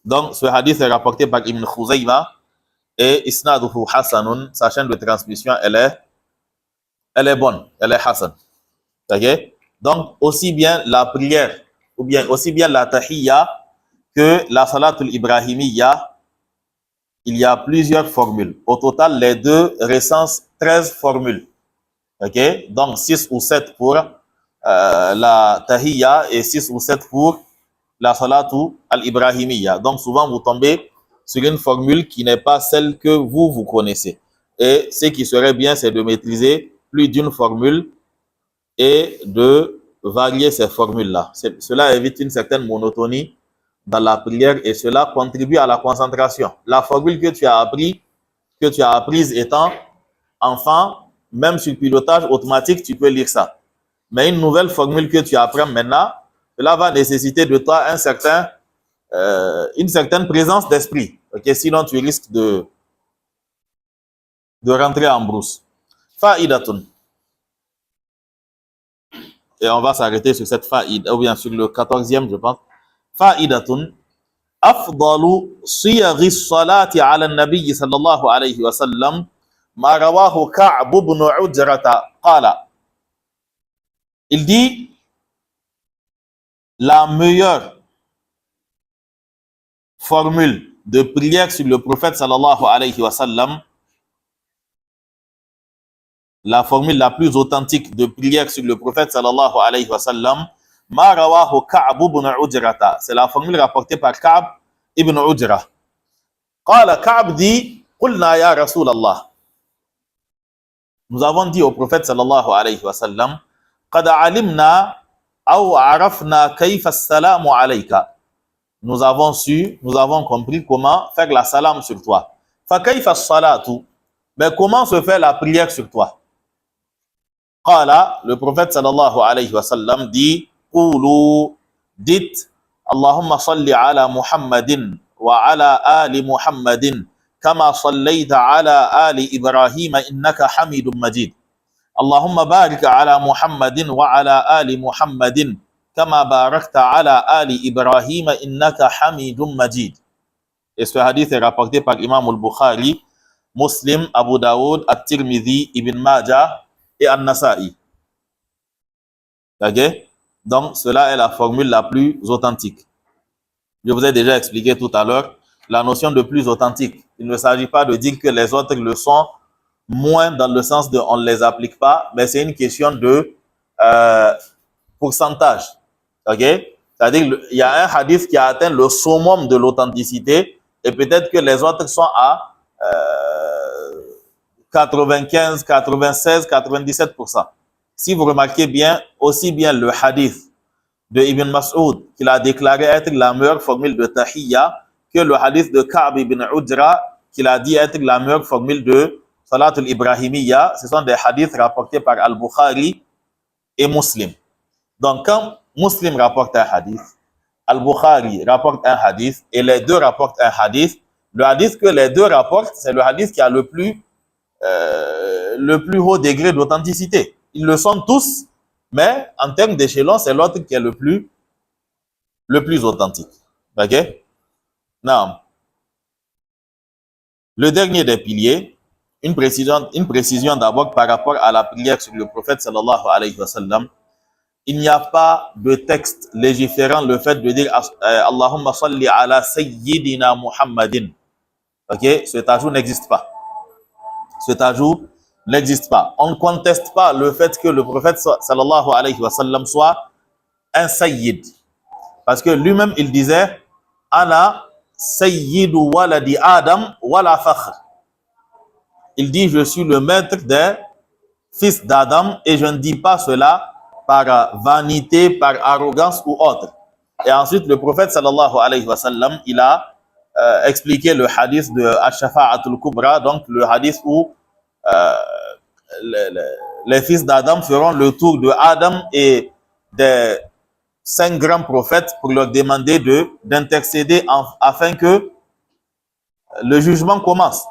Donc, ce hadith est rapporté par Ibn Khuzayma et isnaduhu hasanun. Sa chaîne de transmission, elle est bonne, elle est hasan. Ok? Donc, aussi bien la prière, ou bien aussi bien la tahiyya que la salatul ibrahimiyya, il y a plusieurs formules. Au total, les deux recensent 13 formules. Ok? Donc, 6 ou 7 pour la tahiyya et 6 ou 7 pour la salatu al-ibrahimiyya. Donc, souvent, vous tombez sur une formule qui n'est pas celle que vous connaissez. Et ce qui serait bien, c'est de maîtriser plus d'une formule et de varier ces formules-là. Cela évite une certaine monotonie dans la prière et cela contribue à la concentration. La formule que tu as apprise étant enfant, même sur pilotage automatique, tu peux lire ça. Mais une nouvelle formule que tu apprends maintenant, cela va nécessiter de toi une certaine présence d'esprit. Okay? Sinon, tu risques de rentrer en brousse. Fa'idatun. Et on va s'arrêter sur cette fa'ida, ou bien sur le 14e, je pense. Fa'idatun. أفضل صيغ الصلاة على النبي صلى الله عليه وسلم ما رواه كعب بن عجرة قال. Il dit la meilleure formule de prière sur le prophète sallallahu alayhi wa sallam, la formule la plus authentique de prière sur le prophète sallallahu alayhi wa sallam, ma rawahu Ka'b ibn Ujrata. C'est la formule rapportée par Ka'b ibn Ujra. Qala, Ka'b dit, qulna ya Rasulallah. Nous avons dit au prophète sallallahu alayhi wa sallam, qad alimna aw arafna kayfa as-salamu alayka. Nous avons su, nous avons compris comment faire la salam sur toi. Fa kayfa as-salatu. Mais comment se fait la prière sur toi? Qala, le prophète sallallahu alayhi wa sallam dit, qulu, dites, Allahumma salli ala Muhammadin wa ala ali Muhammadin kama sallayta ala ali Ibrahim innaka hamidun majid. Allahumma barik ala Muhammadin wa ala ali Muhammadin kama barakta ala ali Ibrahim innaka hamidun majid. Et ce hadith est rapporté par Imam al-Bukhari, Muslim, Abu Daoud, At-Tirmidhi, Ibn Majah et An-Nasa'i. Ok? Donc, cela est la formule la plus authentique. Je vous ai déjà expliqué tout à l'heure la notion de plus authentique. Il ne s'agit pas de dire que les autres le sont moins dans le sens de on ne les applique pas, mais c'est une question de pourcentage. Ok? C'est-à-dire qu'il y a un hadith qui a atteint le summum de l'authenticité et peut-être que les autres sont à 95, 96, 97%. Si vous remarquez bien, aussi bien le hadith de Ibn Mas'ud, qu'il a déclaré être la meilleure formule de tahiyya, que le hadith de Ka'b ibn Ujra, qu'il a dit être la meilleure formule de Salatul Ibrahimiyya, ce sont des hadiths rapportés par Al-Bukhari et Muslim. Donc, quand Muslim rapporte un hadith, Al-Bukhari rapporte un hadith, et les deux rapportent un hadith, le hadith que les deux rapportent, c'est le hadith qui a le plus haut degré d'authenticité. Ils le sont tous, mais en termes d'échelon, c'est l'autre qui est le plus authentique. Ok? Non. Le dernier des piliers, une précision d'abord par rapport à la prière sur le prophète sallallahu alayhi wa sallam. Il n'y a pas de texte légiférant le fait de dire Allahumma salli ala sayyidina Muhammadin. Ok? Cet ajout n'existe pas. Cet ajout n'existe pas. On ne conteste pas le fait que le prophète sallallahu alayhi wa sallam soit un sayyid. Parce que lui-même, il disait Ana Sayyidu waladi Adam wala fakhr. Il dit, je suis le maître des fils d'Adam et je ne dis pas cela par vanité, par arrogance ou autre. Et ensuite, le prophète sallallahu alayhi wa sallam, il a expliqué le hadith de Ash-Shafa'atul Kubra, donc le hadith où les fils d'Adam feront le tour de Adam et des 5 grands prophètes pour leur demander d'intercéder afin que le jugement commence.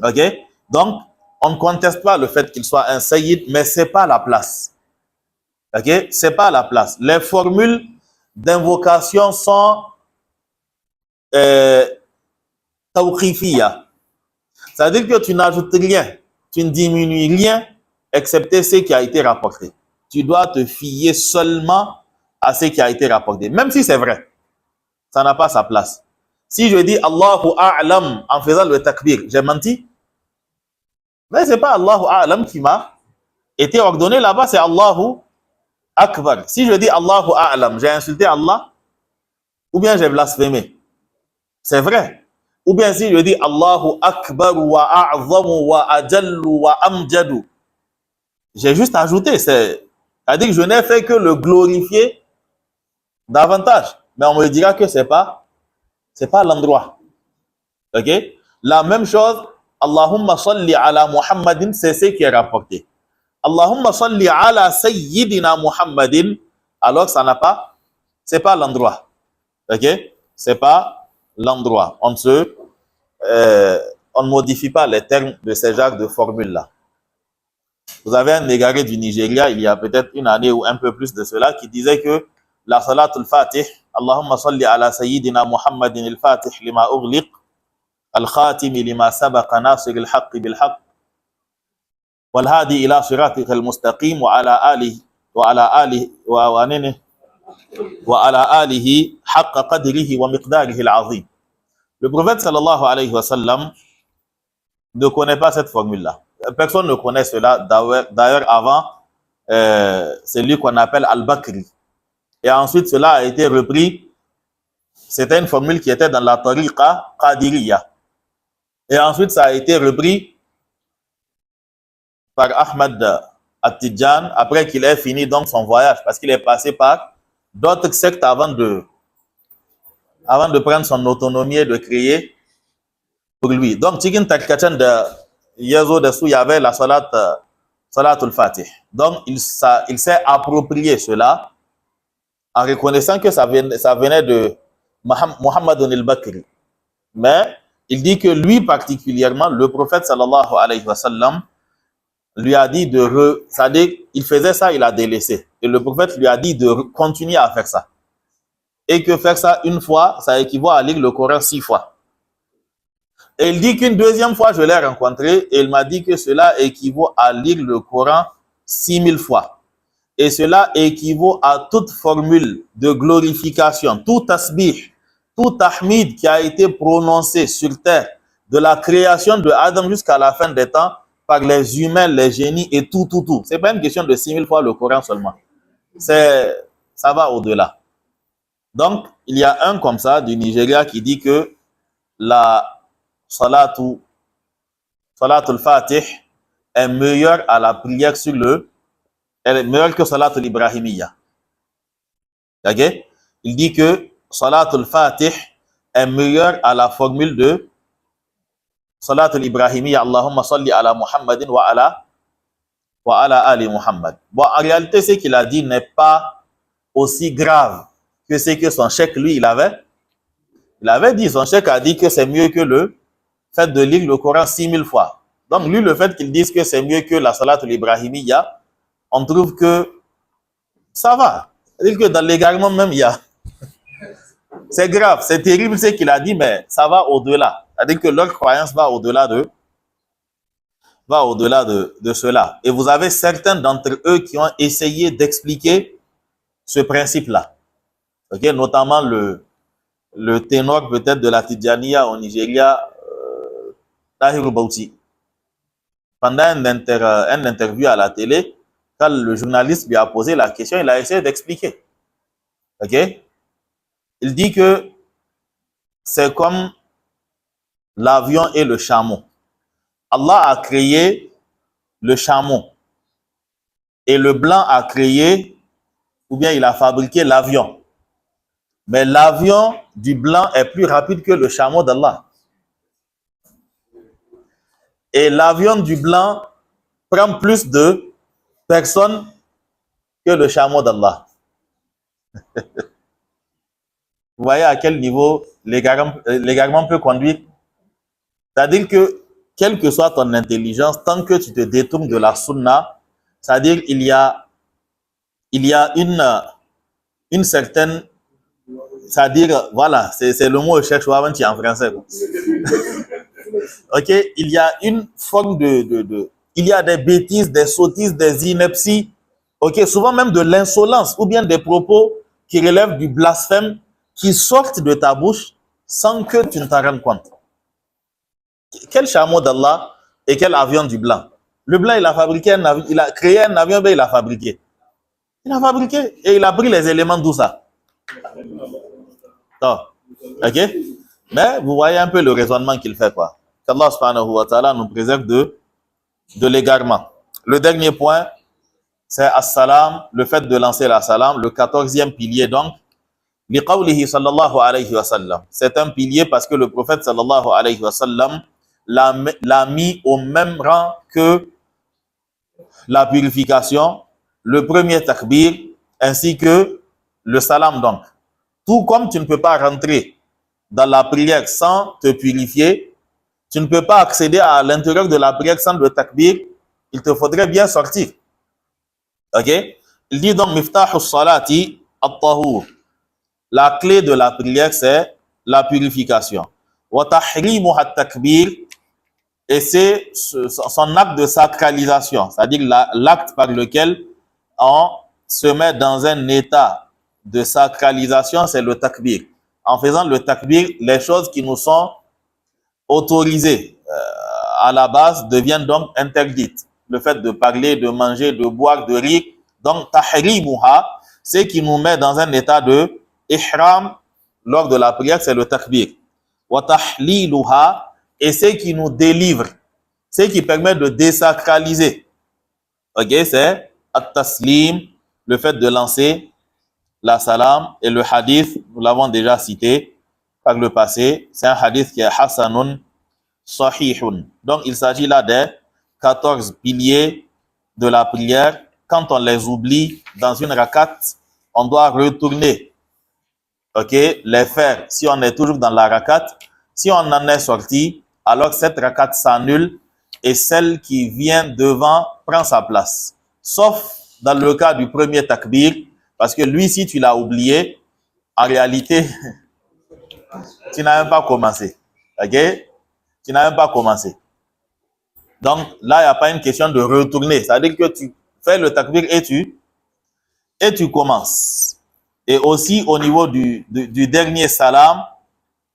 Ok? Donc, on ne conteste pas le fait qu'il soit un sayyid, mais ce n'est pas la place. Ok? Ce n'est pas la place. Les formules d'invocation sont tawqifiyya. C'est-à-dire que tu n'ajoutes rien, tu ne diminues rien, excepté ce qui a été rapporté. Tu dois te fier seulement à ce qui a été rapporté. Même si c'est vrai, ça n'a pas sa place. Si je dis Allahu A'lam en faisant le takbir, j'ai menti? Mais ce n'est pas Allahu A'lam qui m'a été ordonné là-bas, c'est Allahu Akbar. Si je dis Allahu A'lam, j'ai insulté Allah ou bien j'ai blasphémé? C'est vrai. Ou bien si je dis Allahu Akbar wa a'zamu wa ajallu wa amjadu, j'ai juste ajouté. C'est-à-dire que je n'ai fait que le glorifier davantage. Mais on me dira que c'est pas l'endroit. Ok? La même chose, Allahumma salli ala Muhammadin, c'est ce qui est rapporté. Allahumma salli ala Sayyidina Muhammadin, alors ça n'a pas, c'est pas l'endroit. Ok? C'est pas l'endroit. On ne modifie pas les termes de ces genres de formules-là. Vous avez un égaré du Nigeria, il y a peut-être une année ou un peu plus de cela, qui disait que la salatul fatih, Allahumma salli ala Sayyidina Muhammadin al-Fatih lima ughliq, al-Khatimi lima sabaqa nasir al-haqq bil-haqq, wal-hadi ila siratika al-mustaqim wa ala alihi haqqa qadrihi wa miqdarihi al-azim. Le prophète sallallahu alayhi wa sallam ne connaît pas cette formule-là. Personne ne connaît cela. D'ailleurs, avant, c'est lui qu'on appelle Al-Bakri. Et ensuite, cela a été repris. C'était une formule qui était dans la Tariqa Qadiriya. Et ensuite, ça a été repris par Ahmad At-Tidjan après qu'il ait fini donc son voyage, parce qu'il est passé par d'autres sectes avant de prendre son autonomie et de créer pour lui. Donc, Tikin Takachan de Yezo dessous, il y avait la Salatul Fatih. Donc, il s'est approprié cela en reconnaissant que ça venait de Muhammad al-Bakri. Mais il dit que lui particulièrement, le prophète sallallahu alayhi wa sallam, lui a dit c'est-à-dire, il faisait ça, il a délaissé. Et le prophète lui a dit de continuer à faire ça. Et que faire ça une fois, ça équivaut à lire le Coran 6 fois. Et il dit qu'une deuxième fois, je l'ai rencontré et il m'a dit que cela équivaut à lire le Coran 6000 fois. Et cela équivaut à toute formule de glorification, tout tasbih, tout tahmid qui a été prononcé sur terre, de la création de Adam jusqu'à la fin des temps, par les humains, les génies et tout. Ce n'est pas une question de 6000 fois le Coran seulement. Ça va au-delà. Donc, il y a un comme ça du Nigeria qui dit que la Salatul Fatih est meilleure à la prière elle est meilleure que Salatul Ibrahimiyya. Okay? Il dit que Salatul Fatih est meilleure à la formule de Salatul Ibrahimiyya, Allahumma salli ala Muhammadin wa ala ali Muhammad. Bon, en réalité, ce qu'il a dit n'est pas aussi grave que ce que son cheikh, lui, il avait dit. Son cheikh a dit que c'est mieux que le fait de lire le Coran 6000 fois. Donc, lui, le fait qu'il dise que c'est mieux que la Salatul Ibrahimiyya, on trouve que ça va. C'est-à-dire que dans l'égarement même, il y a... C'est grave, c'est terrible ce qu'il a dit, mais ça va au-delà. C'est-à-dire que leur croyance va au-delà de cela. Et vous avez certains d'entre eux qui ont essayé d'expliquer ce principe-là. Okay? Notamment le ténor peut-être de la Tidjaniya au Nigeria, Tahiru Bauchi. Pendant un interview à la télé, quand le journaliste lui a posé la question, il a essayé d'expliquer. Okay? Il dit que c'est comme l'avion et le chameau. Allah a créé le chameau et le blanc a créé, ou bien il a fabriqué l'avion. Mais l'avion du blanc est plus rapide que le chameau d'Allah. Et l'avion du blanc prend plus de personnes que le chameau d'Allah. Vous voyez à quel niveau l'égarement peut conduire? C'est-à-dire que, quelle que soit ton intelligence, tant que tu te détournes de la sunna, c'est-à-dire il y a une certaine, c'est-à-dire, voilà, c'est le mot que je cherche avant tu es en français. Ok, il y a une forme il y a des bêtises, des sottises, des inepties, ok, souvent même de l'insolence ou bien des propos qui relèvent du blasphème qui sortent de ta bouche sans que tu ne t'en rendes compte. Quel chameau d'Allah et quel avion du blanc? Le blanc, il a fabriqué un avion, il a créé un avion, mais il a fabriqué. Il a fabriqué et il a pris les éléments d'où ça? Oh, ok? Mais vous voyez un peu le raisonnement qu'il fait, quoi. Qu'Allah subhanahu wa ta'ala nous préserve de l'égarement. Le dernier point, c'est as-salam, le fait de lancer la salam, le 14e pilier donc. Liqawlihi sallallahu alayhi wa sallam. C'est un pilier parce que le prophète sallallahu alayhi wa sallam l'a mis au même rang que la purification, le premier takbir, ainsi que le salam donc. Tout comme tu ne peux pas rentrer dans la prière sans te purifier, tu ne peux pas accéder à l'intérieur de la prière sans le takbir, il te faudrait bien sortir. Ok? Il dit donc, Miftahu salati at-tahur. La clé de la prière, c'est la purification. Wa tahrimu at-takbir, et c'est son acte de sacralisation, c'est-à-dire l'acte par lequel on se met dans un état de sacralisation, c'est le takbir. En faisant le takbir, les choses qui nous sont autorisées à la base deviennent donc interdites. Le fait de parler, de manger, de boire, de rire. Donc, tahrimuha, c'est qui nous met dans un état de ihram lors de la prière, c'est le takbir. Wa tahliluha, et c'est qui nous délivre, c'est qui permet de désacraliser. Ok, c'est at-taslim, le fait de lancer la salam, et le hadith, nous l'avons déjà cité par le passé, c'est un hadith qui est hasanun sahihun. Donc, il s'agit là des 14 piliers de la prière. Quand on les oublie dans une rakat, on doit retourner, ok, les faire si on est toujours dans la rakat. Si on en est sorti, alors cette rakat s'annule et celle qui vient devant prend sa place. Sauf dans le cas du premier takbir, parce que lui, si tu l'as oublié, en réalité, tu n'as même pas commencé. Ok? Tu n'as même pas commencé. Donc là, il n'y a pas une question de retourner. C'est-à-dire que tu fais le takbir et tu commences. Et aussi au niveau du dernier salam,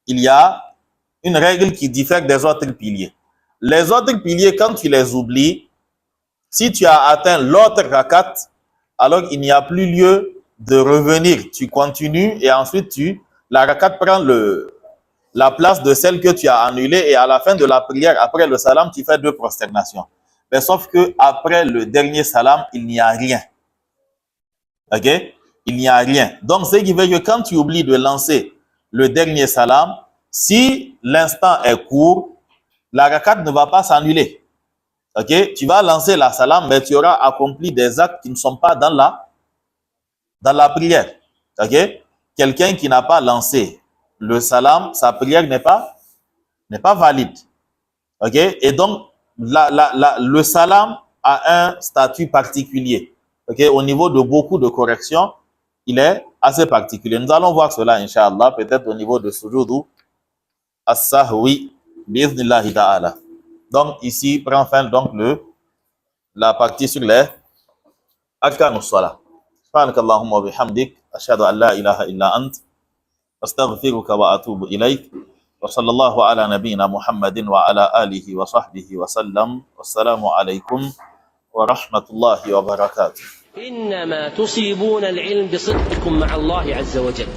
il y a une règle qui diffère des autres piliers. Les autres piliers, quand tu les oublies, si tu as atteint l'autre rakat, alors il n'y a plus lieu de revenir. Tu continues et ensuite la rakat prend la place de celle que tu as annulée et à la fin de la prière, après le salam, tu fais 2 prosternations. Mais sauf que après le dernier salam, il n'y a rien. Ok? Il n'y a rien. Donc, ce qui veut dire que quand tu oublies de lancer le dernier salam, si l'instant est court, la rakat ne va pas s'annuler. Ok? Tu vas lancer la salam, mais tu auras accompli des actes qui ne sont pas dans la prière. Ok? Quelqu'un qui n'a pas lancé le salam, sa prière n'est pas valide. Ok? Et donc, le salam a un statut particulier. Ok? Au niveau de beaucoup de corrections, il est assez particulier. Nous allons voir cela, Inch'Allah, peut-être au niveau de sujudu as-sahwi, bi'idhnillahi ta'ala. Donc, ici, prend fin donc la partie sur les arkanus salat. Subhanakallahumma wa bihamdik, ashhadu an la ilaha illa ant, astaghfiruka wa atubu ilayk, wa sallallahu ala nabiyyina Muhammadin wa ala alihi wa sahbihi wa sallam. Wassalamu alaykum wa rahmatullahi wa barakatuh. إنما تصيبون العلم بصدقكم مع الله عز وجل.